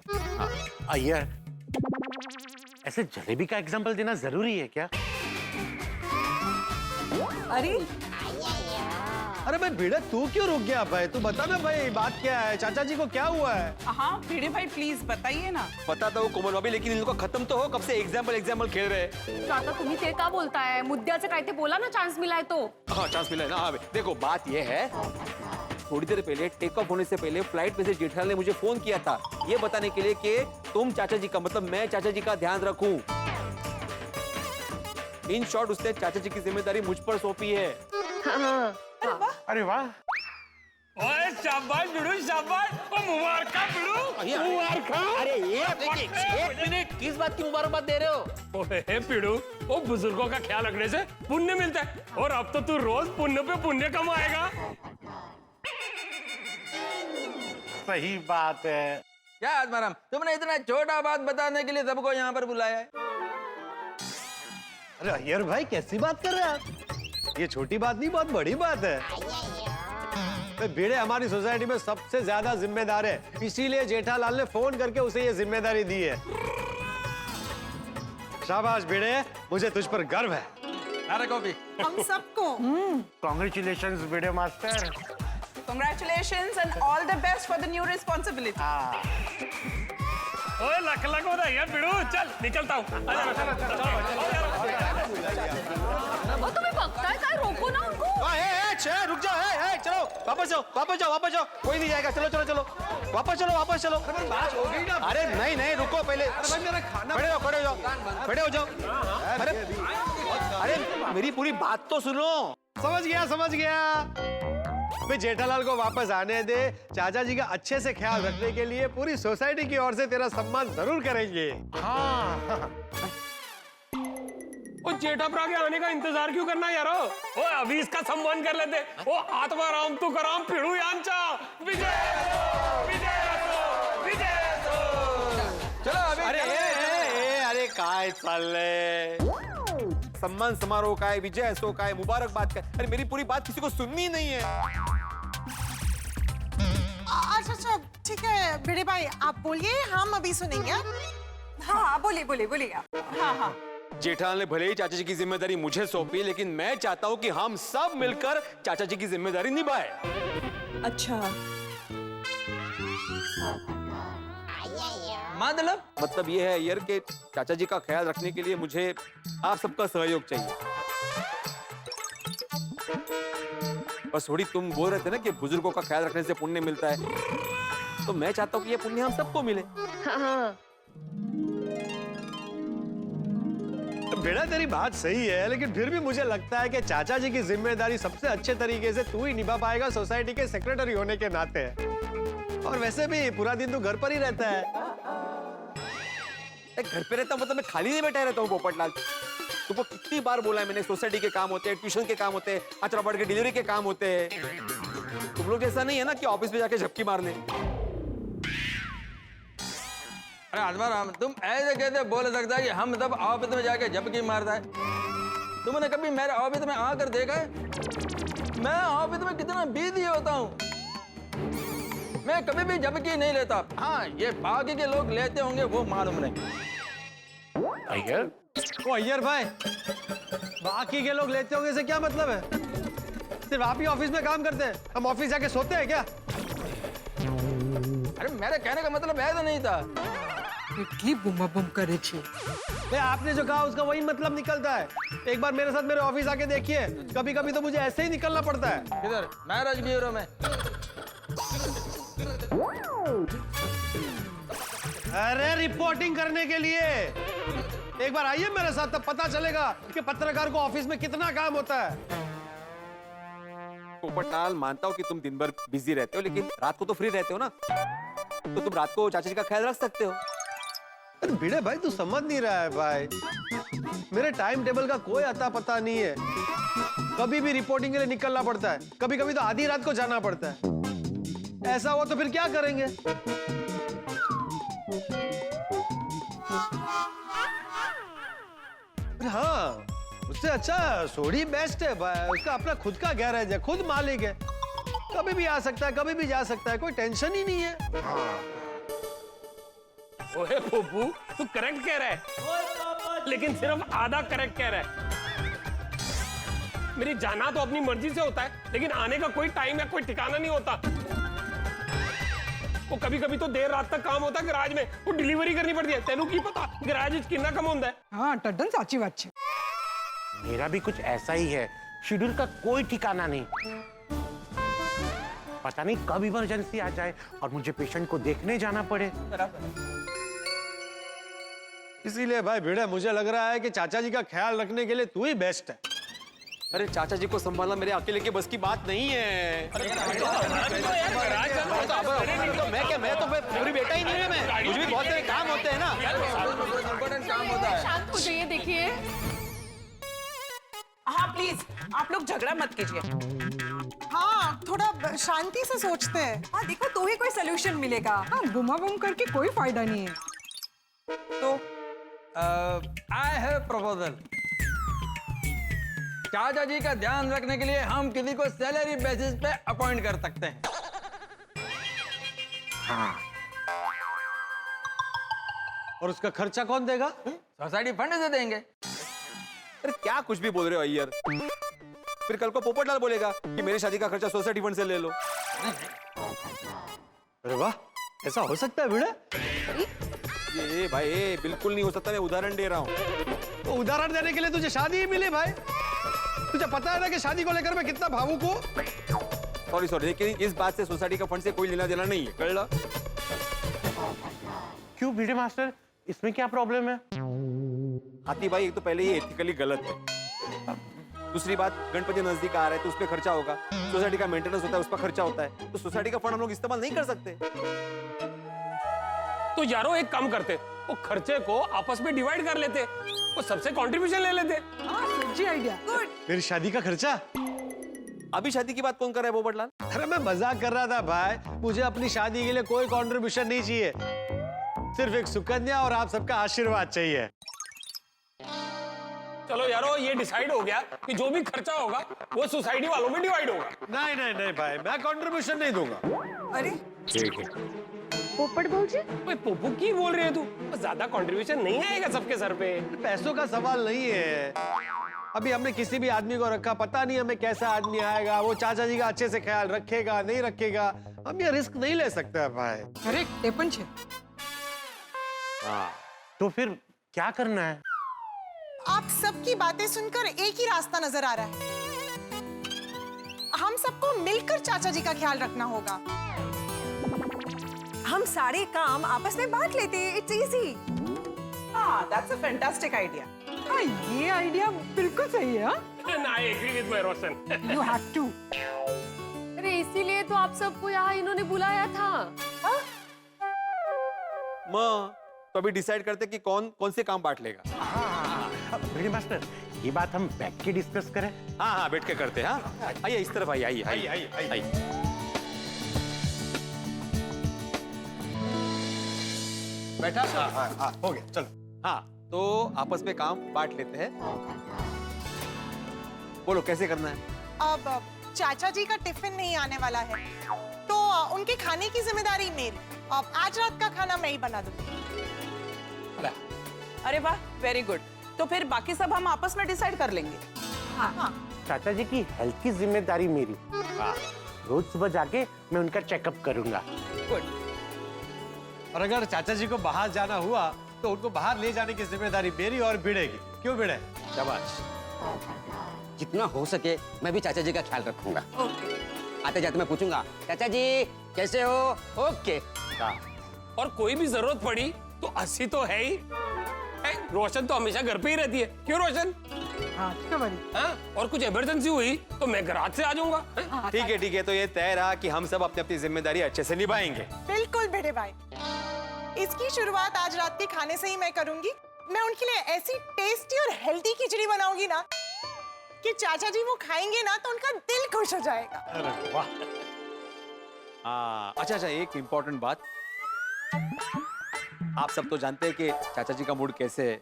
Iyer, ऐसे जलेबी का एग्जाम्पल देना जरूरी है क्या?
अरे भाई भिड़े, तू क्यों रुक गया भाई? तू बता ना भाई, बात क्या है? चाचा जी को क्या हुआ है?
हाँ भिड़े भाई प्लीज बताइए ना।
पता तो कोमल भाभी, लेकिन इन लोगों का खत्म तो हो, कब से एग्जाम्पल खेल रहे हैं।
आता तुम्ही ते का बोलताय? मुद्द्याचं काय ते बोला ना, चांस मिला है तो।
हाँ चांस मिला है ना। हाँ देखो बात ये है, थोड़ी देर पहले टेक ऑफ होने से पहले फ्लाइट में से जेठालाल ने मुझे फोन किया था, ये बताने के लिए कि तुम चाचा जी का, मतलब मैं चाचा जी का ध्यान रखूं। इन शॉर्ट उसने चाचा जी की जिम्मेदारी मुझ पर सौंपी है।
अरे वाह,
ओए शाबाश बिड़ू, शाबाश। ओ मुबारक बिड़ू, मुबारक।
अरे एक मिनट, किस बात की मुबारकबाद दे रहे हो?
ओए बिड़ू, वो बुजुर्गों का ख्याल रखने से पुण्य मिलता है, और अब तो तू रोज पुण्य पे पुण्य कमाएगा।
सही बात है।
क्या आत्माराम, तुमने इतना छोटा बात बताने के लिए सबको यहाँ पर बुलाया है?
अरे अय्यर भाई, कैसी बात कर रहे हैं आप? ये छोटी बात नहीं, बहुत बड़ी बात है। भाई भिड़े हमारी सोसाइटी में सबसे ज्यादा जिम्मेदार है, इसीलिए जेठालाल ने फोन करके उसे ये जिम्मेदारी दी है। शाबाश भिड़े, मुझे तुझ पर गर्व है।
अरे कॉफी।
हम सबको
congratulations video master.
congratulations and all the best for the new responsibility.
ओए लख लख बधाइयां बिड़ू, चल निकलता हूँ।
ओ तुम्ही बघताय काय? रोको ना उनको।
रुक जाओ, चलो वापस जाओ, कोई नहीं जाएगा, चलो वापस चलो। अरे नहीं, रुको पहले, खड़े हो जाओ। अरे मेरी पूरी बात तो सुनो।
समझ गया। भाई जेठालाल को वापस आने दे, चाचा जी का अच्छे से ख्याल रखने के लिए पूरी सोसाइटी की ओर से तेरा सम्मान जरूर करेंगे।
हाँ,
ओ जेठाप्रा के आने का इंतजार क्यों करना यारो? ओ अभी इसका सम्मान कर लेते। ओ आत्माराम तू कराम पिड़ू यांचा विजय
चलो अभी।
अरे काय चाललंय? सम्मान समारोह काय, विजय असो काय, मुबारकबाद काय? अरे मेरी पूरी बात किसी को सुननी ही नहीं है।
अच्छा ठीक है भिड़े भाई, आप बोलिए, हम अभी सुनेंगे। हाँ बोलिए आप। हाँ।
जेठालाल ने भले ही चाचा जी की जिम्मेदारी मुझे सौंपी, लेकिन मैं चाहता हूँ कि हम सब मिलकर चाचा जी की जिम्मेदारी निभाएं।
अच्छा,
मतलब ये है यार कि चाचा जी का ख्याल रखने के लिए मुझे आप सबका सहयोग चाहिए। बस थोड़ी तुम बोल रहे थे ना कि बुजुर्गों का ख्याल रखने से पुण्य मिलता है, तो मैं चाहता हूँ कि ये पुण्य हम सबको मिले।
बेटा तेरी बात सही है, लेकिन फिर भी मुझे लगता है कि चाचा जी की जिम्मेदारी सबसे अच्छे तरीके से तू ही निभा पाएगा, सोसाइटी के सेक्रेटरी होने के नाते। और वैसे भी पूरा दिन तू घर पर ही रहता है।
घर पे रहता हूँ मतलब मैं खाली नहीं बैठा रहता हूँ पोपटलाल। तुमको कितनी बार बोला है मैंने, सोसाइटी के काम होते हैं, ट्यूशन के काम होते हैं, अचरा पड़ के डिलीवरी के काम होते हैं। तुम लोग जैसा नहीं है ना कि ऑफिस में जाके झपकी मार ले।
अरे आत्माराम, तुम ऐसे कैसे बोल सकता है कि हम सब ऑफिस में जाके झपकी मारता है? तुमने कभी मेरे ऑफिस में आकर देखा है? मैं ऑफिस में कितना बिजी होता हूँ। मैं कभी भी झपकी नहीं लेता। हाँ, ये बाकी के लोग लेते होंगे वो मालूम नहीं।
अय्यर,
ओ अय्यर भाई, बाकी के लोग लेते होंगे से क्या मतलब है? सिर्फ आप ही ऑफिस में काम करते हैं, हम ऑफिस जाके सोते हैं क्या?
अरे मेरे कहने का मतलब ऐसा नहीं था।
इतनी बुमा बुम करे छे।
आपने जो कहा उसका वही मतलब निकलता है। एक बार मेरे साथ मेरे ऑफिस आके देखिए, कभी कभी तो मुझे ऐसे ही निकलना पड़ता है।
किधर? मैरिज ब्यूरो में।
अरे रिपोर्टिंग करने के लिए एक बार आइए मेरे साथ, तब पता चलेगा कि पत्रकार को ऑफिस में कितना काम होता है।
पोपटलाल, मानता हूँ कि तुम दिन भर बिजी रहते हो, लेकिन रात को तो फ्री रहते हो ना, तो तुम रात को चाचा जी का ख्याल रख सकते हो।
अरे भिड़े भाई, तू समझ नहीं रहा है भाई। मेरे टाइम टेबल का कोई अता पता नहीं है। कभी भी रिपोर्टिंग के लिए निकलना पड़ता है, कभी कभी तो आधी रात को जाना पड़ता है। ऐसा हुआ तो फिर क्या करेंगे? हाँ, उससे अच्छा सोडी बेस्ट है भाई। उसका अपना खुद का गैरेज है, खुद मालिक है, कभी भी आ सकता है, कभी भी जा सकता है, कोई टेंशन ही नहीं है।
ओए पप्पू, तू करेक्ट कह रहा है, लेकिन सिर्फ आधा करेक्ट कह रहा है। मेरी जाना तो अपनी मर्जी से होता है, लेकिन आने का कोई टाइम या कोई ठिकाना नहीं होता। वो कभी कभी तो देर रात तक काम होता है गैराज में, वो डिलीवरी करनी पड़ती है। तेनू की पता गैराज कितना कम होता है।
हाँ टड्डन साची बात छे।
मेरा भी कुछ ऐसा ही है, शेड्यूल का कोई ठिकाना नहीं। पता नहीं कब इमरजेंसी आ जाए और मुझे पेशेंट को देखने जाना पड़े।
इसीलिए भाई भिड़े, मुझे लग रहा है कि चाचा जी का ख्याल रखने के लिए तू ही बेस्ट है।
अरे चाचा जी को संभालना मेरे अकेले के बस की बात नहीं है। मैं तो पूरी बेटा ही नहीं है। मैं मुझे भी बहुत सारे काम होते हैं ना।
इम्पोर्टेंट काम होता है।
शांत हो जाइए, देखिए।
हाँ प्लीज, आप लोग झगड़ा मत कीजिए। हाँ, थोड़ा शांति से सोचते हैं। हाँ देखो, तो ही कोई सोल्यूशन मिलेगा।
हाँ बुमा बुम करके कोई फायदा नहीं है।
तो आई हैव प्रपोजल। चाचा जी का ध्यान रखने के लिए हम किसी को सैलरी बेसिस पे अपॉइंट कर सकते हैं।
हाँ।
और उसका खर्चा कौन देगा?
सोसाइटी फंड से देंगे।
अरे क्या कुछ भी बोल रहे हो अय्यर? फिर कल को पोपटलाल बोलेगा कि मेरी शादी का खर्चा सोसाइटी फंड से ले लो।
अरे वाह, ऐसा हो सकता है भिड़े?
ये भाई बिल्कुल नहीं हो सकता। मैं उदाहरण दे रहा हूँ।
तो उदाहरण देने के लिए तुझे शादी ही मिली भाई। तुझे पता है ना कि शादी को लेकर मैं कितना भावुक हूँ।
सॉरी, लेकिन इस बात से सोसाइटी का फंड से कोई लेना देना नहीं है, कळला?
क्यों भिड़े मास्टर, इसमें क्या प्रॉब्लम है?
हाथी भाई, एक तो पहले ये एथिकली गलत है। दूसरी बात, गणपति नजदीक आ रहा है तो उस पर खर्चा होगा। सोसाइटी का मेंटेनेंस होता है, उस पर खर्चा होता है। तो सोसाइटी का फंड हम लोग इस्तेमाल नहीं कर सकते।
तो यारो एक काम करते, वो खर्चे को आपस में डिवाइड कर लेते, वो सबसे कंट्रीब्यूशन ले लेते।
जी आइडिया। गुड।
मेरी शादी का खर्चा?
अभी शादी की बात कौन कर रहा है पोपटलाल?
अरे मैं मजाक कर रहा था भाई। मुझे अपनी शादी के लिए कोई कंट्रीब्यूशन नहीं चाहिए, सिर्फ एक सुकन्या और आप सबका आशीर्वाद चाहिए।
चलो यारो, ये डिसाइड हो गया कि जो भी खर्चा होगा वो सोसाइटी वालों में डिवाइड होगा।
नहीं नहीं नहीं भाई, मैं कंट्रीब्यूशन नहीं दूंगा।
अरे
ठीक है।
पोपट बोल जी,
पप्पू की बोल रही है तू? ज्यादा कंट्रीब्यूशन नहीं आएगा सबके सर पे।
पैसों का सवाल नहीं है। अभी हमने किसी भी आदमी को रखा, पता नहीं हमें कैसा आदमी आएगा, वो चाचा जी का अच्छे से ख्याल रखेगा नहीं रखेगा। हम ये रिस्क नहीं ले सकते भाई।
अरे टेपन छे।
हाँ,
तो फिर क्या करना है?
आप सबकी बातें सुनकर एक ही रास्ता नजर आ रहा है। हम सबको मिलकर चाचा जी का ख्याल रखना होगा। हम सारे काम आपस में बांट लेते हैं। It's easy. हाँ, दैट्स अ फैंटास्टिक आइडिया।
हाँ ये आइडिया बिल्कुल सही है।
I agree with my Roshan.
You have to.
अरे इसीलिए तो आप सबको यहाँ इन्होंने बुलाया था।
माँ, तो अभी डिसाइड करते कि कौन कौन से काम बांट लेगा।
भिड़े मास्टर, ये बात हम बैठ के डिस्कस करें।
हाँ हाँ, बैठ के करते हैं। हाँ, आइए इस तरफ आइए, आइए आइए आइए आइए।
बैठा? हाँ, हो गया, चलो।
हाँ, तो आपस में काम बांट लेते हैं। बोलो कैसे करना है?
अब चाचा जी का टिफिन नहीं आने वाला है, तो उनके खाने की जिम्मेदारी मेरी। अब आज रात का खाना मैं ही बना दूंगी।
अरे वाह, वेरी गुड। तो फिर बाकी सब हम आपस में डिसाइड कर लेंगे।
हाँ।
चाचा जी की हेल्थ की जिम्मेदारी मेरी। रोज सुबह जाके मैं उनका चेकअप करूंगा।
गुड।
और अगर चाचा जी को बाहर जाना हुआ तो उनको बाहर ले जाने की जिम्मेदारी मेरी और भिड़े की। क्यों भिड़े? शाबाश।
जितना हो सके मैं भी चाचा जी का ख्याल रखूंगा। आते जाते मैं पूछूंगा, चाचा जी कैसे हो? ओके।
और कोई भी जरूरत पड़ी तो अस्सी तो है ही। रोशन तो हमेशा घर पे ही रहती है। क्यों रोशन? हाँ, और कुछ इमरजेंसी हुई तो मैं गराज से आ जाऊंगा।
ठीक है, तो ये तय रहा कि हम सब अपनी अपनी जिम्मेदारी अच्छे से निभाएंगे।
बिल्कुल भिड़े भाई। इसकी शुरुआत आज रात के खाने से ही मैं करूंगी। मैं उनके लिए ऐसी टेस्टी और हेल्दी खिचड़ी बनाऊंगी ना कि चाचा जी वो खाएंगे ना तो उनका दिल खुश हो जाएगा।
अरे वाह। अच्छा, एक इम्पोर्टेंट बात, आप सब तो जानते हैं कि चाचा जी का मूड कैसे है,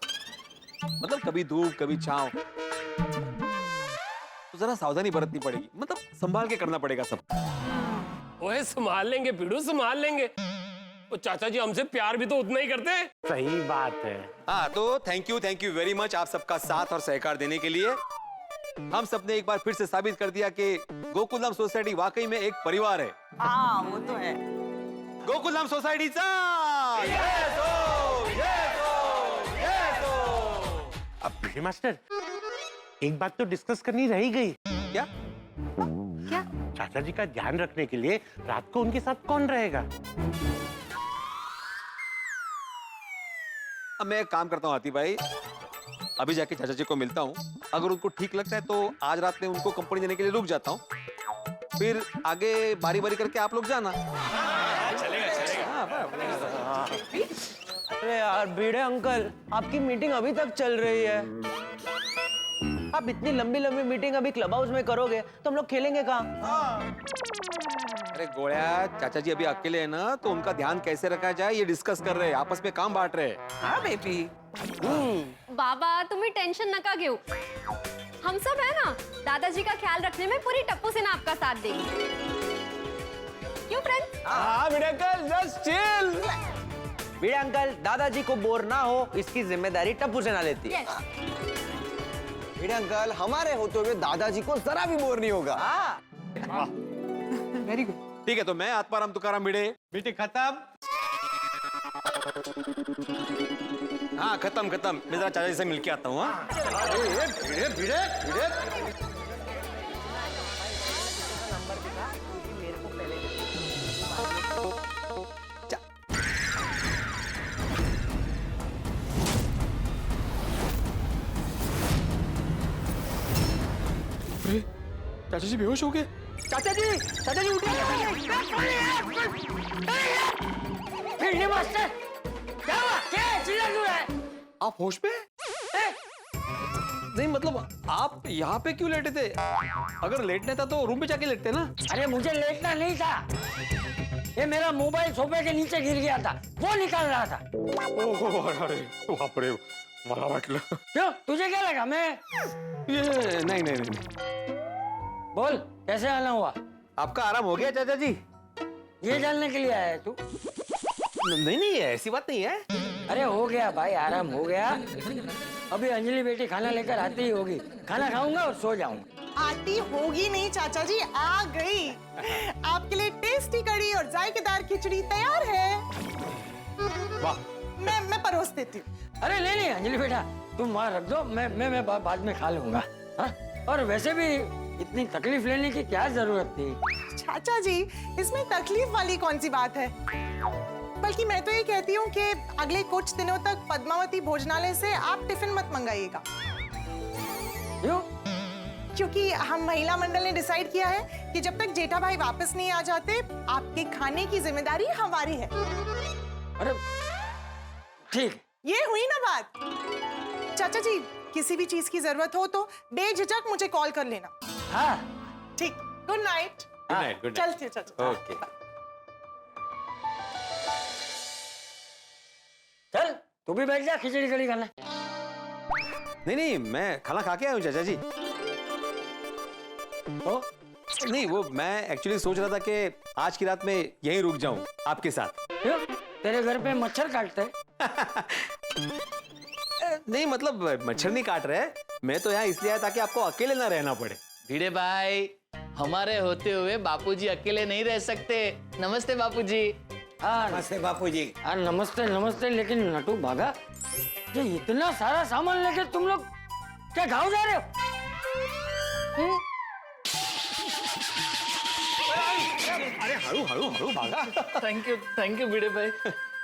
मतलब कभी धूप कभी छांव, तो जरा सावधानी बरतनी पड़ेगी, मतलब संभाल के करना पड़ेगा सब।
ओए संभाल लेंगे बिड़ू, संभाल लेंगे। तो चाचा जी हमसे प्यार भी तो उतना ही करते हैं।
सही बात है।
हाँ, तो थैंक यू वेरी मच आप सबका साथ और सहकार देने के लिए। हम सबने एक बार फिर से साबित कर दिया कि गोकुलधाम सोसाइटी वाकई में एक परिवार है।
हाँ वो तो है।
गोकुलधाम सोसाइटी
अब पीटी मास्टर, एक बात तो डिस्कस करनी रह ही गई।
क्या?
क्या?
चाचा जी का ध्यान रखने के लिए रात को उनके साथ कौन रहेगा?
अब मैं एक काम करता हूँ हाथी भाई, अभी जाके चाचा जी को मिलता हूँ, अगर उनको ठीक लगता है तो आज रात में उनको कंपनी देने के लिए रुक जाता हूँ, फिर आगे बारी बारी करके आप लोग जाना।
अरे यार भिड़े अंकल, आपकी मीटिंग अभी तक चल रही है। आप इतनी लंबी लंबी मीटिंग अभी क्लब हाउस में करोगे तो हम लोग खेलेंगे कहाँ?
अरे गोळ्या, चाचा जी अभी अकेले है ना, तो उनका ध्यान कैसे रखा जाए ये डिस्कस कर रहे हैं, आपस में काम बांट रहे हैं।
हाँ बेबी।
बाबा तुम्ही टेंशन नका घेऊ, हम सब है ना दादाजी का ख्याल रखने में पूरी टप्पू सेना आपका साथ देगी। क्यों फ्रेंड्स?
हाँ भिड़े अंकल, जस्ट चिल। भिड़े अंकल, दादाजी को बोर ना हो इसकी जिम्मेदारी टप्पू सेना लेती है।
भिड़े अंकल, हमारे होते हुए दादाजी को जरा भी बोर नहीं होगा।
Very good.
ठीक है, तो मैं आत्माराम तुकाराम भिड़े।
मीटिंग खत्म।
हाँ खत्म। मैं जरा चाचा जी से मिलके आता हूँ।
भिड़े भिड़े भिड़े।
चाचा जी बेहोश हो गए।
चाचा जी उठिए। मास्टर क्या हुआ? क्या चिल्ला क्यों रहा है?
आप होश पे? नहीं मतलब आप यहाँ पे क्यों लेटे थे? अगर लेटने था तो रूम पे जाके लेटते ना।
अरे मुझे लेटना नहीं था, ये मेरा मोबाइल सोफे के नीचे गिर गया था, वो निकाल रहा था।
अरे बाप रे, मला वाटलं।
क्यों, तुझे क्या लगा? मैं
ये नहीं।
बोल, कैसे आना हुआ?
आपका आराम हो गया चाचा जी?
ये जानने के लिए आया है तू?
नहीं ऐसी बात नहीं है।
अरे हो गया भाई, आराम हो गया। अभी अंजलि बेटी खाना लेकर आती ही होगी, खाना खाऊंगा और सो जाऊंगा।
आती होगी नहीं चाचा जी, आ गई। आपके लिए टेस्टी कड़ी और जायकेदार खिचड़ी तैयार है।
वाह।
मैं परोस देती हूँ।
अरे नहीं अंजलि बेटा, तुम वहाँ रख दो, मैं बाद में खा लूंगा। हाँ? और वैसे भी इतनी तकलीफ लेने की क्या जरूरत थी?
चाचा जी, इसमें तकलीफ वाली कौन सी बात है? बल्कि मैं तो ये कहती हूँ कि अगले कुछ दिनों तक पद्मावती भोजनालय से आप टिफिन मत मंगाइएगा।
क्यों?
क्योंकि हम महिला मंडल ने डिसाइड किया है कि जब तक जेठा भाई वापस नहीं आ जाते, आपके खाने की जिम्मेदारी हमारी है।
अरे ठीक,
ये हुई ना बात। चाचा जी, किसी भी चीज की जरूरत हो तो बेझिझक मुझे कॉल कर लेना।
हाँ
ठीक। Good night.
Good night.
चलते चाचा।
ओके।
चल तू भी बैठ जा, खिचड़ी कड़ी खाना।
नहीं मैं खाना खा के आया हूँ चाचा जी। तो नहीं, वो मैं एक्चुअली सोच रहा था कि आज की रात में यहीं रुक जाऊं आपके साथ।
क्यों? तेरे घर पे मच्छर काटते?
नहीं मतलब मच्छर नहीं काट रहे, मैं तो यहाँ इसलिए आया ताकि आपको अकेले ना रहना पड़े।
भिड़े भाई, हमारे होते हुए बापूजी अकेले नहीं रह सकते। नमस्ते बापूजी।
हाँ
नमस्ते बापूजी।
हाँ नमस्ते, लेकिन नटू भागा, ये इतना सारा सामान लेके तुम लोग क्या गाँव जा रहे हो?
अरे हरू भागा।
थैंक यू भिड़े भाई।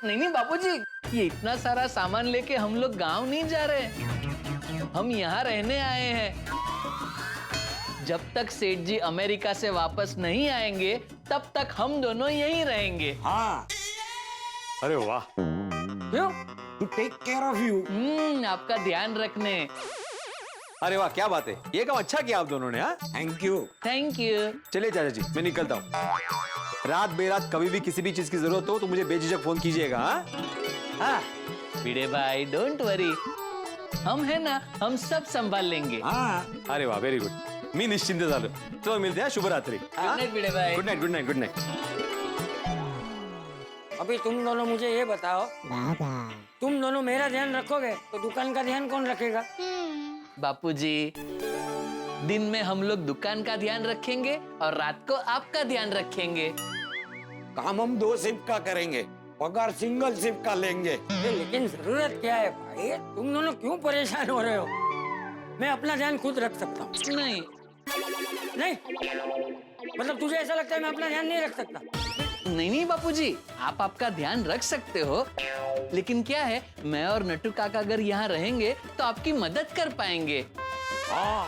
नहीं बापूजी, ये इतना सारा सामान लेके हम लोग गांव नहीं जा रहे, हम यहाँ रहने आए हैं। जब तक सेठ जी अमेरिका से वापस नहीं आएंगे तब तक हम दोनों यहीं रहेंगे।
हाँ।
अरे वाह।
क्यों?
To take care of you.
आपका ध्यान रखने।
अरे वाह, क्या बात है, ये काम अच्छा किया आप दोनों ने। हाँ,
थैंक यू।
Thank you.
चलिए चाचा जी, मैं निकलता हूँ। रात बेरात कभी भी किसी भी चीज की जरूरत हो तो मुझे बेझिझक फोन कीजिएगा। हाँ,
भिड़े भाई डोंट वरी, हम है ना, हम सब संभाल लेंगे।
अरे वाह, वेरी गुड, मी निश्चिंत झालो। चलो मिलते हैं, शुभ रात्रि।
गुड नाइट भिड़े भाई।
Good night, good night, good night.
अभी तुम दोनों मुझे ये बताओ, तुम दोनों मेरा ध्यान रखोगे तो दुकान का ध्यान कौन रखेगा?
बापूजी, दिन में हम लोग दुकान का ध्यान रखेंगे और रात को आपका ध्यान रखेंगे।
काम हम 2 शिफ्ट का करेंगे, पगार सिंगल शिफ्ट का लेंगे।
लेकिन जरूरत क्या है भाई, तुम दोनों क्यों परेशान हो रहे हो? मैं अपना ध्यान खुद रख सकता हूँ।
नहीं
नहीं, मतलब तुझे ऐसा लगता है मैं अपना ध्यान नहीं रख सकता?
नहीं नहीं बापूजी, आप आपका ध्यान रख सकते हो, लेकिन क्या है, मैं और नट्टू काका अगर यहाँ रहेंगे तो आपकी मदद कर पाएंगे।
हाँ,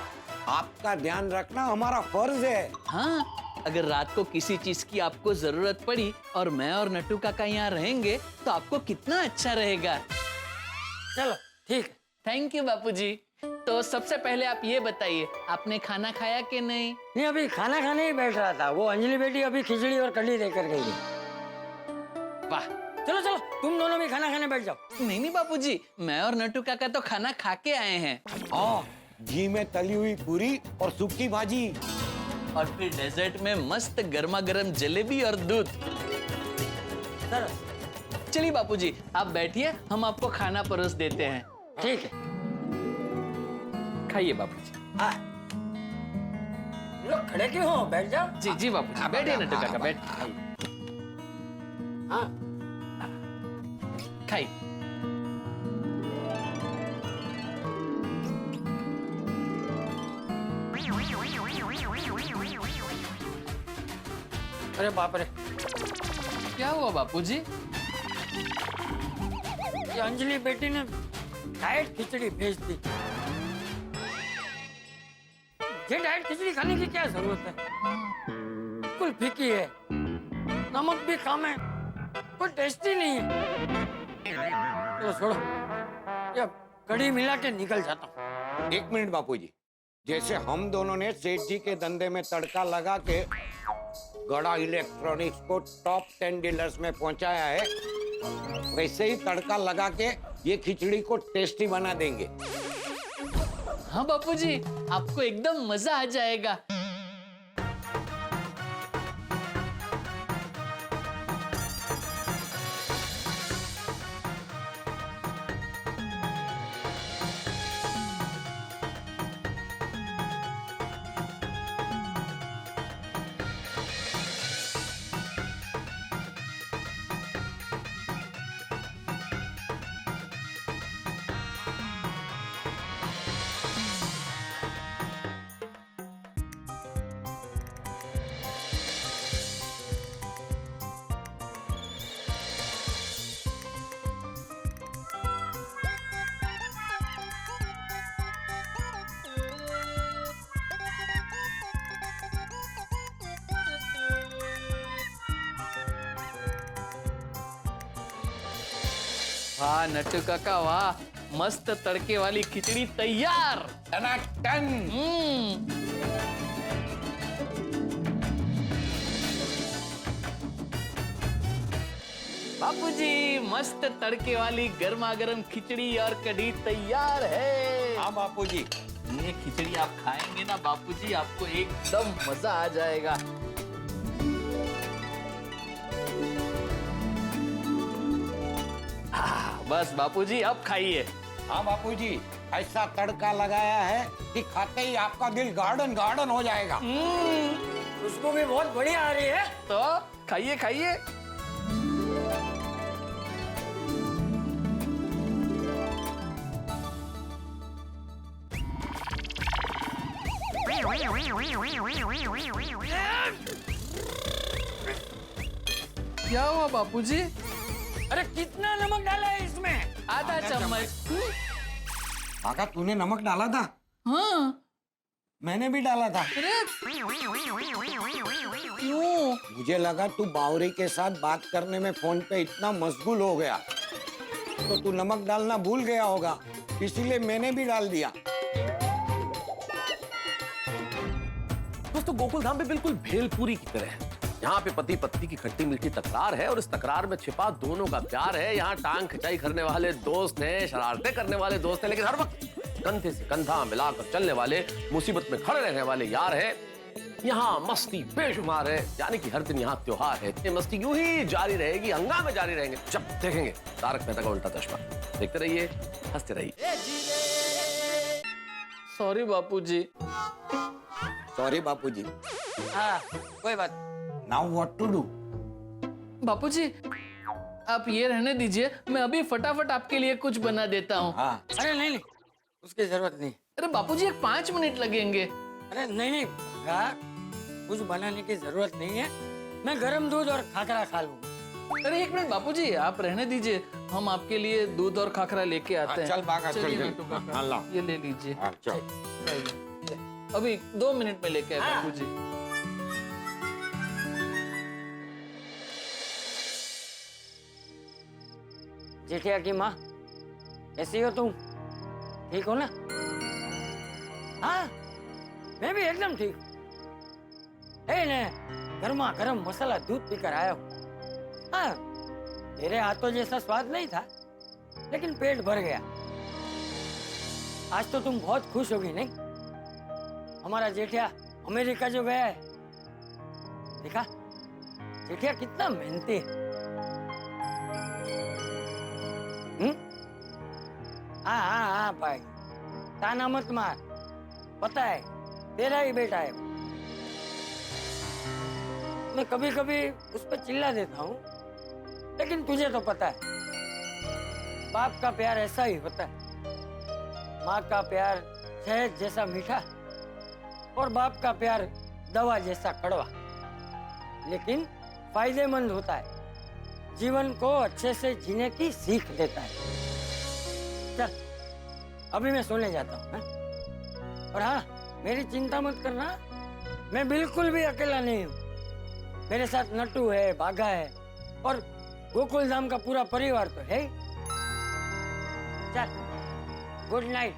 आपका ध्यान रखना हमारा फर्ज है।
हाँ, अगर रात को किसी चीज की आपको जरूरत पड़ी और मैं और नट्टू काका यहाँ रहेंगे तो आपको कितना अच्छा रहेगा।
चलो ठीक है।
थैंक यू बापूजी। तो सबसे पहले आप ये बताइए, आपने खाना खाया कि नहीं?
नहीं, अभी खाना खाने ही बैठ रहा था। वो अंजलि बेटी अभी खिचड़ी और कढ़ी देकर गई है।
वाह,
चलो चलो, तुम दोनों भी खाना खाने बैठ जाओ।
नहीं नहीं बापूजी, मैं और नट्टू काका तो खाना खा के आए हैं।
हाँ, घी में तली हुई पूरी और सूखी भाजी,
और फिर डेजर्ट में मस्त गर्मा गर्म जलेबी और दूध। चलिए बापूजी, आप बैठिए, हम आपको खाना परोस देते हैं।
ठीक है,
खाइए बापूजी।
लोग खड़े क्यों हो? बैठ जाओ।
जी जी बापूजी, बैठिए नट्टू काका, बैठ खाइए।
अरे बाप रे,
क्या हुआ बापूजी?
ये अंजलि बेटी ने डाइट खिचड़ी भेज दी। ये डाइट खिचड़ी खाने की क्या जरूरत है? बिल्कुल फीकी है, नमक भी कम है, कोई टेस्टी नहीं है। चलो छोड़ो, ये कढ़ी मिला के निकल जाता हूँ।
1 मिनट बापूजी, जैसे हम दोनों ने सेठ जी के धंधे में तड़का लगा के गड़ा इलेक्ट्रॉनिक्स को टॉप 10 डीलर्स में पहुंचाया है, वैसे ही तड़का लगा के ये खिचड़ी को टेस्टी बना देंगे।
हाँ बापूजी, आपको एकदम मजा आ जाएगा। वाह नट्टू काका, वाह, मस्त तड़के वाली खिचड़ी तैयार।
टनाटन।
बापूजी, मस्त तड़के वाली गर्मा गर्म खिचड़ी और कढ़ी तैयार है।
हाँ बापूजी,
ये खिचड़ी आप खाएंगे ना बापूजी, आपको एकदम मजा आ जाएगा। बस बापूजी, अब खाइए।
हाँ बापूजी, ऐसा तड़का लगाया है कि खाते ही आपका दिल गार्डन गार्डन हो जाएगा।
उसको भी बहुत बढ़िया आ रही है।
तो खाइए खाइए। क्या हुआ बापूजी?
अरे कितना नमक डाला है इसमें?
आधा चम्मच।
काका, तूने नमक डाला था?
हाँ,
मैंने भी डाला था।
क्यों?
मुझे लगा तू बावरी के साथ बात करने में फोन पे इतना मशगूल हो गया तो तू नमक डालना भूल गया होगा, इसीलिए मैंने भी डाल दिया।
तो गोकुल धाम भी बिल्कुल भेलपुरी की तरह है। यहाँ पे पति पत्नी की खट्टी मीठी तकरार है और इस तकरार में छिपा दोनों का प्यार है। यहाँ टांग खिंचाई करने वाले दोस्त हैं, शरारतें करने वाले दोस्त हैं, लेकिन हर वक्त कंधे से कंधा मिलाकर चलने वाले, मुसीबत में खड़े रहने वाले यार हैं। यहाँ मस्ती बेशुमार है, यानी कि हर दिन यहाँ त्योहार है। इतनी मस्ती यूं ही जारी रहेगी, हंगामे जारी रहेंगे जब देखेंगे तारक मेहता का उल्टा चश्मा। देखते रहिए, हंसते रहिए।
सॉरी बापूजी।
सॉरी बापूजी।
हाँ कोई बात।
Now what to do?
Bapuji आप ये रहने दीजिए, मैं अभी फटाफट आपके लिए कुछ बना देता हूँ।
हाँ।
अरे नहीं नहीं, उसकी जरूरत नहीं।
अरे बापूजी 5 मिनट लगेंगे।
अरे नहीं नहीं हाँ, कुछ बनाने की जरूरत नहीं है, मैं गरम दूध और खाकरा खा लूंगा।
अरे 1 मिनट बापूजी, आप रहने दीजिए, हम आपके लिए दूध और खाकरा लेके आते हैं।
चल भागा, चल,
चलिए
चल।
नट्टू काका,
हाँ, ला।
ये ले लीजिए।
हाँ, चल।
अभी 2 मिनट में लेके आए बापूजी।
जेठिया की माँ कैसी हो तुम? ठीक हो ना? हाँ मैं भी एकदम ठीक हूँ। ने गर्मा गर्म मसाला दूध पीकर आया हूँ। हाँ तेरे हाथों जैसा स्वाद नहीं था, लेकिन पेट भर गया। आज तो तुम बहुत खुश होगी नहीं? हमारा जेठिया अमेरिका जो गया है, देखा जेठिया कितना मेहनती है। हाँ हाँ हाँ भाई, ताना मत मार, पता है तेरा ही बेटा है। मैं कभी कभी उस पर चिल्ला देता हूँ, लेकिन तुझे तो पता है बाप का प्यार ऐसा ही होता है। माँ का प्यार शहद जैसा मीठा और बाप का प्यार दवा जैसा कड़वा, लेकिन फायदेमंद होता है, जीवन को अच्छे से जीने की सीख देता है। चल अभी मैं सोने जाता हूँ। और हाँ मेरी चिंता मत करना, मैं बिल्कुल भी अकेला नहीं हूँ। मेरे साथ नट्टू है, बाघा है और गोकुल धाम का पूरा परिवार तो है। चल गुड नाइट।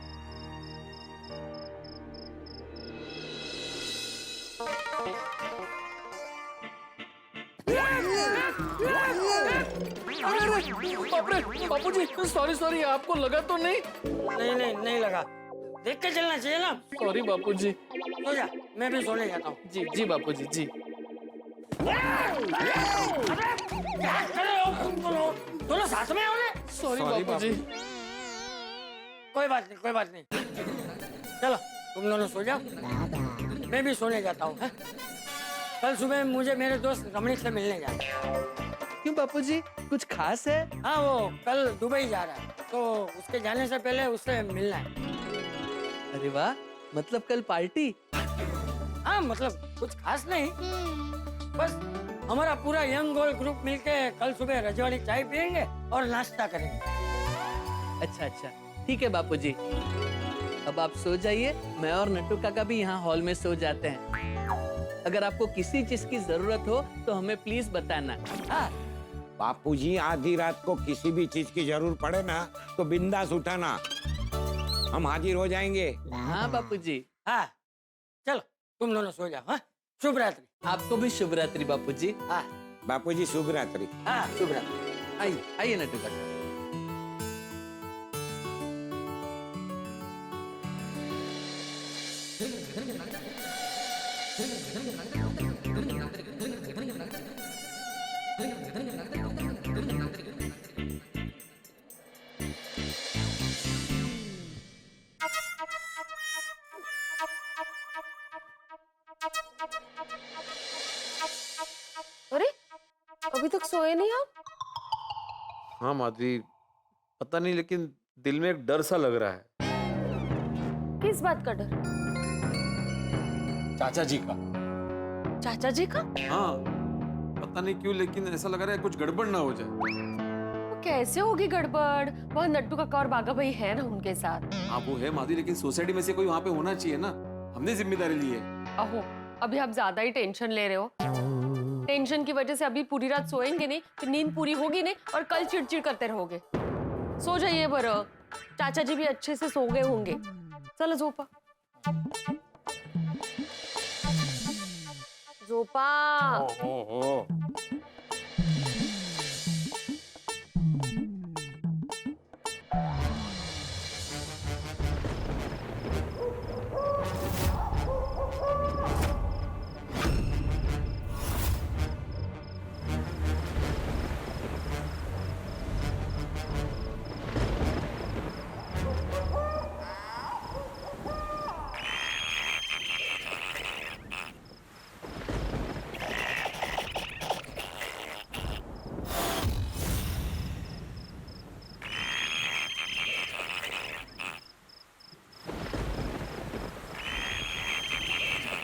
बापूजी सॉरी, आपको लगा तो नहीं?
नहीं लगा, देख के चलना चाहिए ना।
सॉरी बापूजी।
सो जा, मैं भी सोने जाता हूँ।
जी बापूजी जी।
क्या कर रहे हो तुम दोनों साथ में हो?
सॉरी बापूजी।
कोई बात नहीं। चलो तुम दोनों सो जाओ, मैं भी सोने जाता हूँ। कल सुबह मुझे मेरे दोस्त रमणीक से मिलने जाना है।
क्यों बापूजी, कुछ खास है?
हाँ वो कल दुबई जा रहा है, तो उसके जाने से पहले उससे मिलना है।
अरे वाह, मतलब कल पार्टी?
हाँ मतलब कुछ खास नहीं, बस हमारा पूरा यंग गोल ग्रुप मिलके कल सुबह रजवाड़ी चाय पियेंगे और नाश्ता करेंगे।
अच्छा ठीक है बापूजी, अब आप सो जाइए, मैं और नट्टू काका भी यहाँ हॉल में सो जाते हैं। अगर आपको किसी चीज की जरूरत हो तो हमें प्लीज बताना।
बापूजी आधी रात को किसी भी चीज की जरूरत पड़े ना तो बिंदास उठाना, हम हाजिर हो जाएंगे।
हाँ बापूजी।
हाँ चलो तुम दोनों सो जाओ। हाँ शुभ रात्रि।
आपको भी शुभ रात्रि बापूजी।
हाँ
बापूजी शुभ रात्रि।
हाँ शुभ रात्रि।
आइए नट्टू काका।
अरे अभी तक सोए नहीं आप?
हाँ माधवी, पता नहीं लेकिन दिल में एक डर सा लग रहा है।
किस बात का डर?
चाचा जी का।
चाचा जी का?
हाँ पता नहीं क्यों, लेकिन ऐसा लग रहा है कुछ गड़बड़ ना हो जाए।
वो कैसे होगी गड़बड़? वहाँ नट्टू काका और बाघा भाई है ना उनके साथ।
हाँ वो है माधवी, लेकिन सोसाइटी में से कोई वहाँ पे होना चाहिए ना, हमने जिम्मेदारी ली है।
अहो अभी आप ज्यादा ही टेंशन ले रहे हो। टेंशन की वजह से अभी पूरी रात सोएंगे नहीं, फिर नींद पूरी होगी नहीं और कल चिड़चिड़ करते रहोगे। सो जाइए बरो, चाचा जी भी अच्छे से सो गए होंगे। चलो सोपा। झोपा.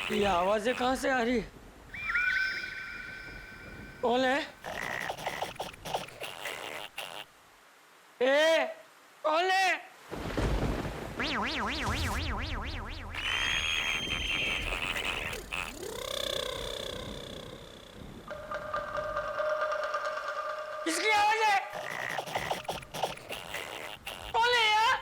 ये आवाजें कहाँ से आ रही है? कौन है? कौन है? किसकी आवाज है? कौन है यार?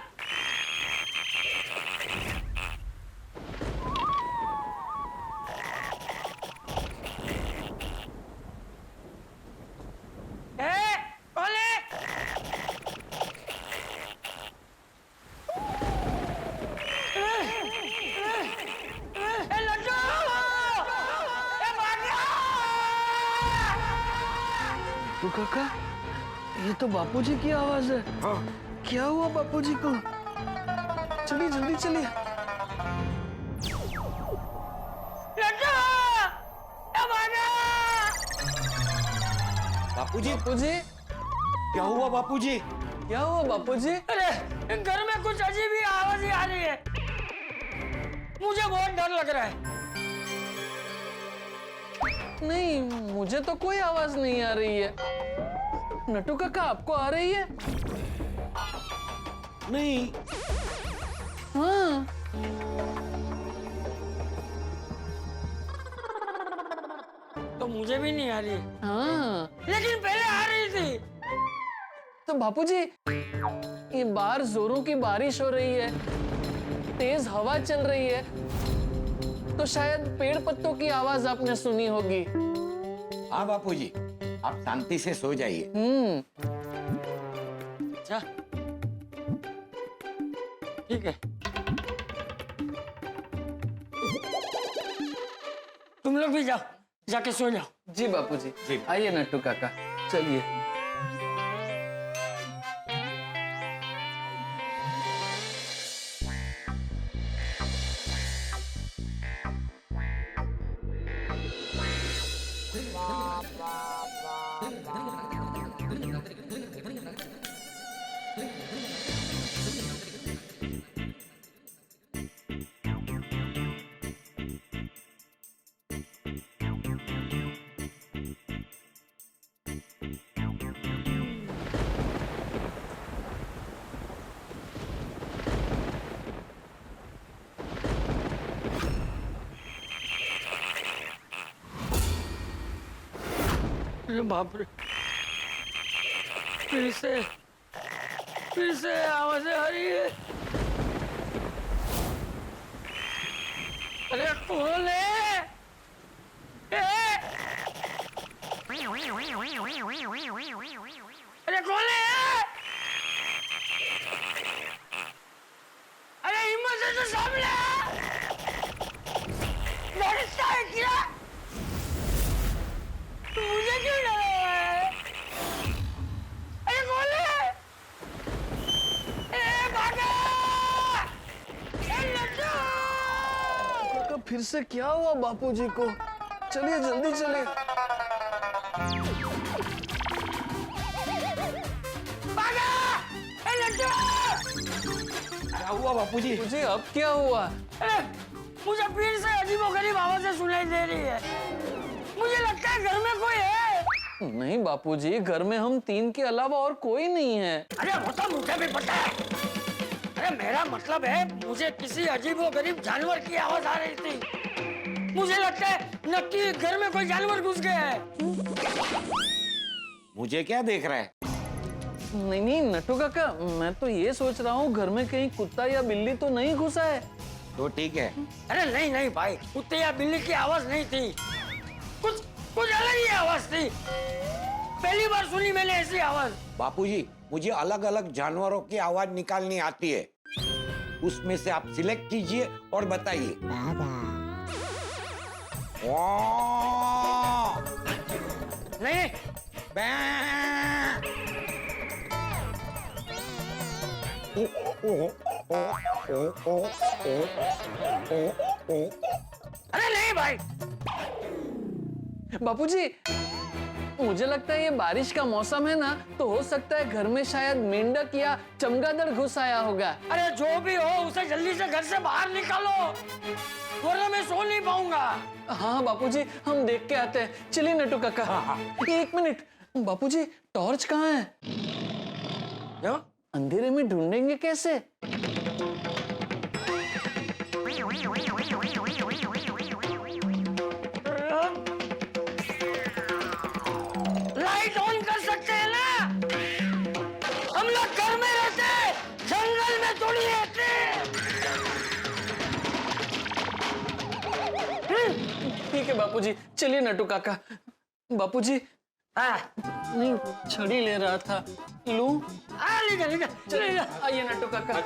काका, ये तो बापूजी की आवाज है. हाँ. क्या हुआ बापूजी को? चलिए जल्दी चलिए.
बापूजी,
बापूजी,
क्या हुआ बापूजी?
क्या हुआ बापूजी?
अरे घर में कुछ अजीब ही आवाज ही आ रही है. मुझे बहुत डर लग रहा है.
नहीं, मुझे तो कोई आवाज नहीं आ रही है. नटू काका, आपको आ रही है?
नहीं.
हाँ.
तो मुझे भी नहीं आ रही.
हाँ.
लेकिन पहले आ रही थी.
तो बापूजी, ये बाहर जोरों की बारिश हो रही है, तेज हवा चल रही है, तो शायद पेड़ पत्तों की आवाज आपने सुनी होगी.
हाँ बापूजी, आप शांति से सो जाइए.
अच्छा, ठीक है. तुम लोग भी जाओ, जाके सो जाओ.
जी बापूजी. जी. आइए नट्टू काका, चलिए.
अरे बाप रे, फिर से आवाजें आ रही है. अरे कौन है? अरे कौन है? अरे हिम्मत से तो सामने डरता है क्या? मुझे क्यों डरा हुआ है? अरे कौन है? भागा!
काका, फिर से क्या हुआ बापूजी को? चलिए जल्दी चलिए.
भागा!
क्या हुआ बापूजी?
मुझे अब क्या हुआ?
अरे मुझे फिर से अजीबोगरीब आवाजें सुनाई दे रही है. मुझे लगता है घर में कोई है.
नहीं बापूजी, घर में हम तीन के अलावा और कोई नहीं है.
अरे वो तो मुझे भी पता है. अरे मेरा मतलब है, मुझे किसी अजीबोगरीब जानवर की आवाज आ रही थी. मुझे लगता है नक्की घर में कोई जानवर घुस गया है.
मुझे क्या देख रहा है?
नहीं नहीं नट्टू काका, मैं तो ये सोच रहा हूँ घर में कहीं कुत्ता या बिल्ली तो नहीं घुसा है.
तो ठीक है.
अरे नहीं नहीं भाई, कुत्ते या बिल्ली की आवाज नहीं थी. कुछ अलग ही आवाज थी। पहली बार सुनी मैंने ऐसी आवाज।
बापूजी, मुझे अलग अलग जानवरों की आवाज निकालनी आती है, उसमें से आप सिलेक्ट कीजिए और बताइए।
नहीं, अरे नहीं भाई।
बापूजी, मुझे लगता है ये बारिश का मौसम है ना, तो हो सकता है घर में शायद मेंढक या चमगादड़ घुस आया होगा।
अरे जो भी हो, उसे जल्दी से घर से बाहर निकालो, वरना मैं सो नहीं पाऊंगा।
हाँ बापूजी, हम देख के आते हैं। चलिए नटू काका। एक मिनट, बापूजी टॉर्च कहाँ है?
क्यों?
अंधेरे में ढूंढेंगे कैसे?
लाइट ऑन कर सकते हैं ना? हम लोग घर में रहते हैं, जंगल में थोड़ी रहते हैं।
ठीक है बापूजी, चलिए नटू काका। बापूजी, नहीं, छड़ी ले रहा था, लूं?
ले जा, ले जा, ले जा।
आइए नटू काका।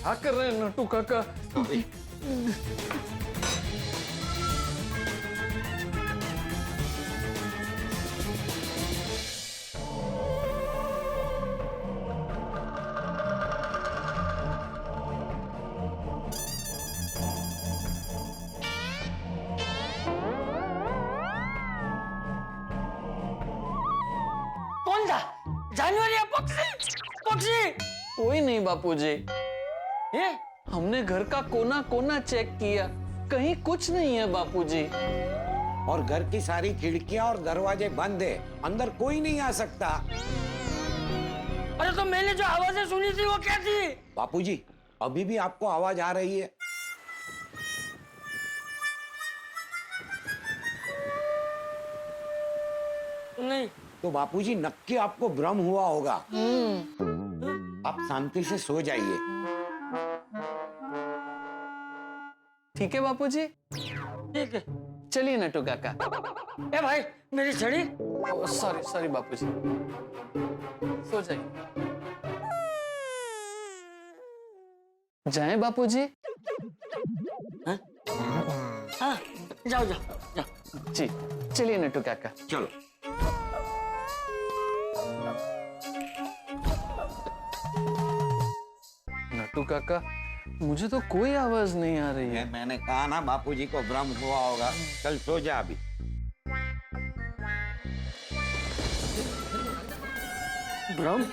क्या कर रहे हैं नटू काका?
कौन था? जानवर या पक्षी? पक्षी?
कोई नहीं बापूजी,
ये
हमने घर का कोना कोना चेक किया, कहीं कुछ नहीं है बापूजी।
और घर की सारी खिड़कियां और दरवाजे बंद है, अंदर कोई नहीं आ सकता।
अरे तो मैंने जो आवाजें सुनी थी वो क्या थी?
बापूजी, अभी भी आपको आवाज आ रही है?
नहीं।
तो बापूजी नक्की आपको भ्रम हुआ होगा। आप शांति से सो जाइए।
ठीक है बापूजी,
ठीक है।
चलिए नटू काका।
ए भाई, मेरी छड़ी।
सॉरी सॉरी बापूजी, सो जाइए। जाएं बापूजी?
हाँ, जाओ जाओ जाओ।
जी, चलिए नटू काका।
चलो।
नटू काका, मुझे तो कोई आवाज नहीं आ रही है।
मैंने कहा ना बापूजी को भ्रम हुआ होगा। चल सो जा अभी।
भ्रम?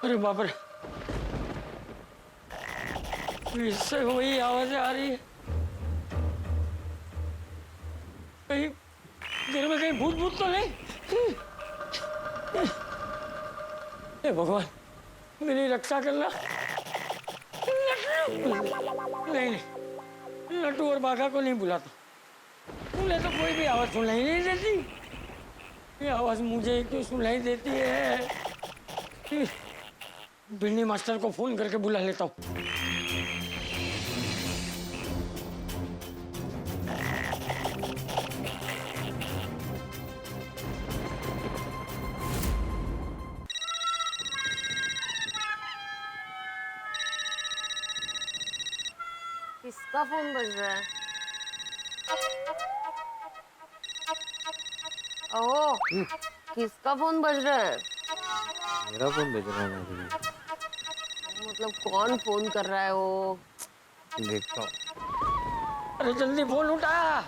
अरे बाप रे, इससे वही आवाजें आ रही है। कहीं घर में कहीं भूत भूत तो नहीं? हे भगवान, मेरी रक्षा करना। नहीं, नटू और बाघा को नहीं बुलाता। उन्हें तो कोई भी आवाज सुनाई नहीं देती। ये आवाज मुझे क्यों सुनाई देती है? बिन्नी मास्टर को फोन करके बुला लेता हूँ।
किसका फोन बज रहा है? ओह, किसका फोन बज रहा है?
मेरा फोन बज रहा है माधुरी।
मतलब कौन फोन कर रहा है वो?
देखता हूँ।
अरे जल्दी फोन उठा।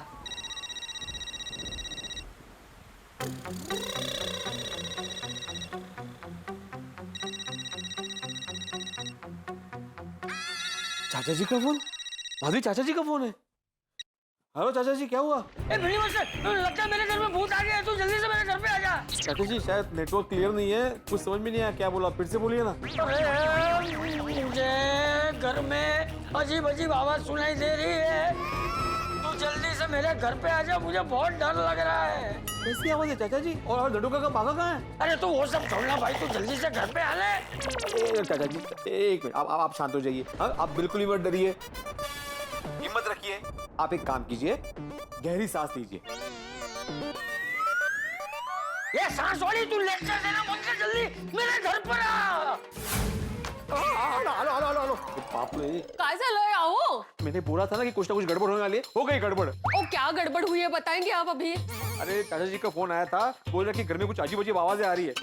चाचा जी का फोन? माधुरी चाचा जी का फोन है। हेलो चाचा जी, क्या हुआ?
ए भिड़ी मत कर, लगता है मेरे घर में भूत आ गया है। तू जल्दी से मेरे घर पे आ जा।
चाचा जी शायद नेटवर्क क्लियर नहीं है, कुछ समझ में नहीं आया क्या बोला, फिर से बोलिए ना।
अरे मुझे घर में अजीब अजीब आवाज सुनाई दे रही है। तू जल्दी से मेरे घर पे आ जा, मुझे बहुत डर लग रहा है।
कैसी आवाज है चाचा जी? और लड्डू का भागा कहाँ है?
अरे तू वो सब छोड़ना भाई, तू जल्दी से घर पे आ ले।
चाचा जी एक मिनट, आप शांत हो जाइए। आप बिल्कुल ही मत डरिए, हिम्मत रखिए। आप एक काम कीजिए, गहरी सांस लीजिए।
ये सांस वाली तू लेक्चर देना बंद कर, जल्दी मेरे घर पर आ।
हेलो बाप रे,
काय झालंय आओ?
मैंने बोला था ना कि कुछ ना कुछ गड़बड़ होने वाली है। हो गई गड़बड़।
ओ क्या गड़बड़ हुई है बताएंगे आप अभी?
अरे चाचा जी का फोन आया था, बोल रहे कि घर में कुछ अजीब अजीब आवाजें आ रही है।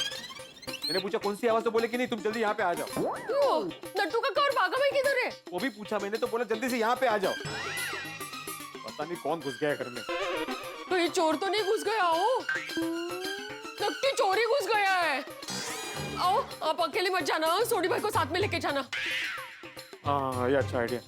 मैंने पूछा कौन सी आवाज, तो बोले कि नहीं तुम जल्दी यहाँ पे आ जाओ।
क्यों? नट्टू का और भागा भाई किधर है?
वो भी पूछा मैंने, तो बोला जल्दी से यहाँ पे आ जाओ। पता नहीं कौन घुस गया घर में।
कहीं चोर तो नहीं घुस गया हो? नक्की चोर ही घुस गया है। आओ आप अकेले मत जाना, सोडी भाई को साथ में लेके जाना।
हाँ ये अच्छा आइडिया।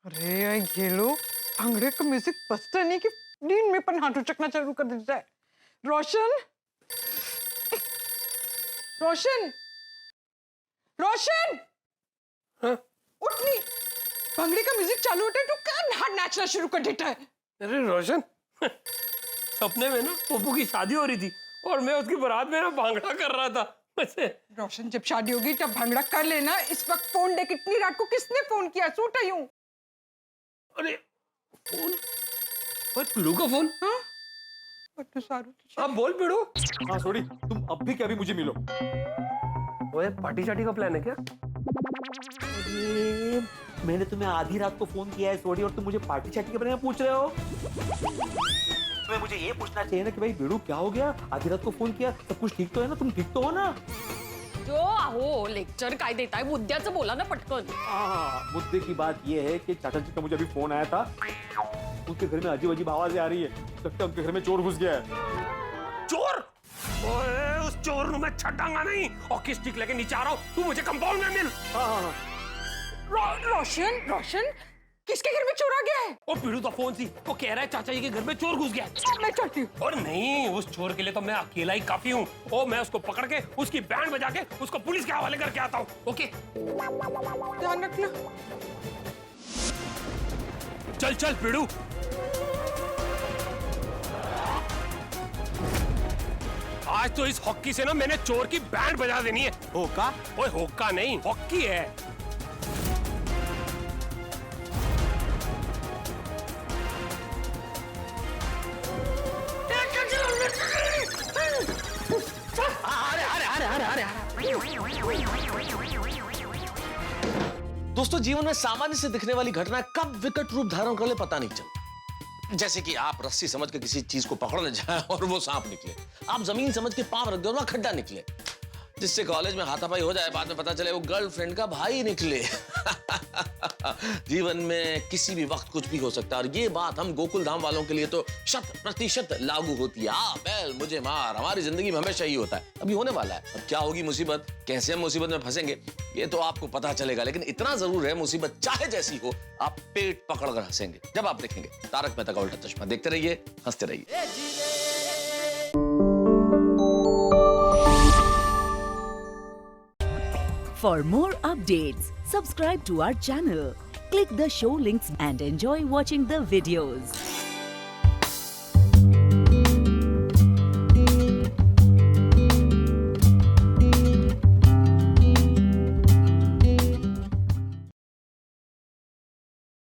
अरे ये लो, भांगड़े का म्यूजिक बजता नहीं कि नींद में पण हाथ उचकना चालू कर देता है। रोशन, रोशन, रोशन, उठ नहीं। भांगड़े का म्यूजिक चालू होता है तो क्या हाथ नाचना शुरू कर देता है?
अरे रोशन, सपने में ना पप्पू की शादी हो रही थी और मैं उसकी बारात में ना भांगड़ा कर रहा था। वैसे
रोशन जब शादी होगी तब भांगड़ा कर लेना। इस वक्त फोन देख, इतनी रात को किसने फोन किया? सूट आई हूँ।
अरे फोन, पिड़ू का फोन?
हाँ?
आप बोल पिड़ू।
हाँ सोडी, तुम अब भी क्या भी मुझे मिलो।
ओए पार्टी शार्टी का प्लान है क्या?
अरे मैंने तुम्हें आधी रात को फोन किया है सोडी, और तुम मुझे पार्टी शार्टी के बारे में पूछ रहे हो। तुम्हें मुझे ये पूछना चाहिए ना कि भाई बिड़ू क्या हो गया, आधी रात को फोन किया, सब कुछ ठीक तो है ना, तुम ठीक तो हो ना?
जो आहो लेक्चर काय देताय, मुद्द्याचं बोला ना पटकन।
मुद्दे की बात ये है कि चाचा जी का मुझे अभी फोन आया था, उनके घर में अजीब अजीब आवाजें आ रही है। लगता है उनके घर में चोर घुस गया है।
चोर? ओए उस चोर को मैं छटांगा नहीं, और किस स्टिक लेके नीचे आ रहा हूँ, तू मुझे कंपाउंड में मिल।
रोशन, रोशन, किसके घर में चोर आ गया है?
ओ पीड़ू तो फोन सी, वो कह रहा है चाचा जी के घर में चोर घुस गया।
मैं चलती हूँ।
और नहीं, उस चोर के लिए तो मैं अकेला ही काफी हूँ। ओ मैं उसको पकड़ के, उसकी बैंड बजा के, उसको पुलिस के हवाले करके आता हूँ। ओके?
ध्यान रखना।
चल चल पीड़ू। आज तो इस हॉकी से ना मैंने चोर की बैंड बजा देनी है।
होका?
ओए होका नहीं, हॉकी है।
दोस्तों जीवन में सामान्य से दिखने वाली घटना कब विकट रूप धारण कर ले पता नहीं चलता। जैसे कि आप रस्सी समझ के किसी चीज को पकड़ने जाए और वो सांप निकले, आप जमीन समझ के पांव रख दो और वहां खड्डा निकले, जिससे कॉलेज में हाथापाई हो जाए, बाद में पता चले वो गर्लफ्रेंड का भाई निकले। जीवन में किसी भी वक्त कुछ भी हो सकता है, और ये बात हम गोकुल धाम वालों के लिए तो 100% लागू होती है। बैल मुझे मार, हमारी जिंदगी में हमेशा ही होता है। अभी होने वाला है, अब क्या होगी मुसीबत, कैसे हम मुसीबत में फंसेंगे, ये तो आपको पता चलेगा। लेकिन इतना जरूर है, मुसीबत चाहे जैसी हो, आप पेट पकड़कर हंसेंगे जब आप देखेंगे तारक मेहता का उल्टा चश्मा। देखते रहिए, हंसते रहिए।
For more updates, subscribe to our channel, click the show links and enjoy watching the videos.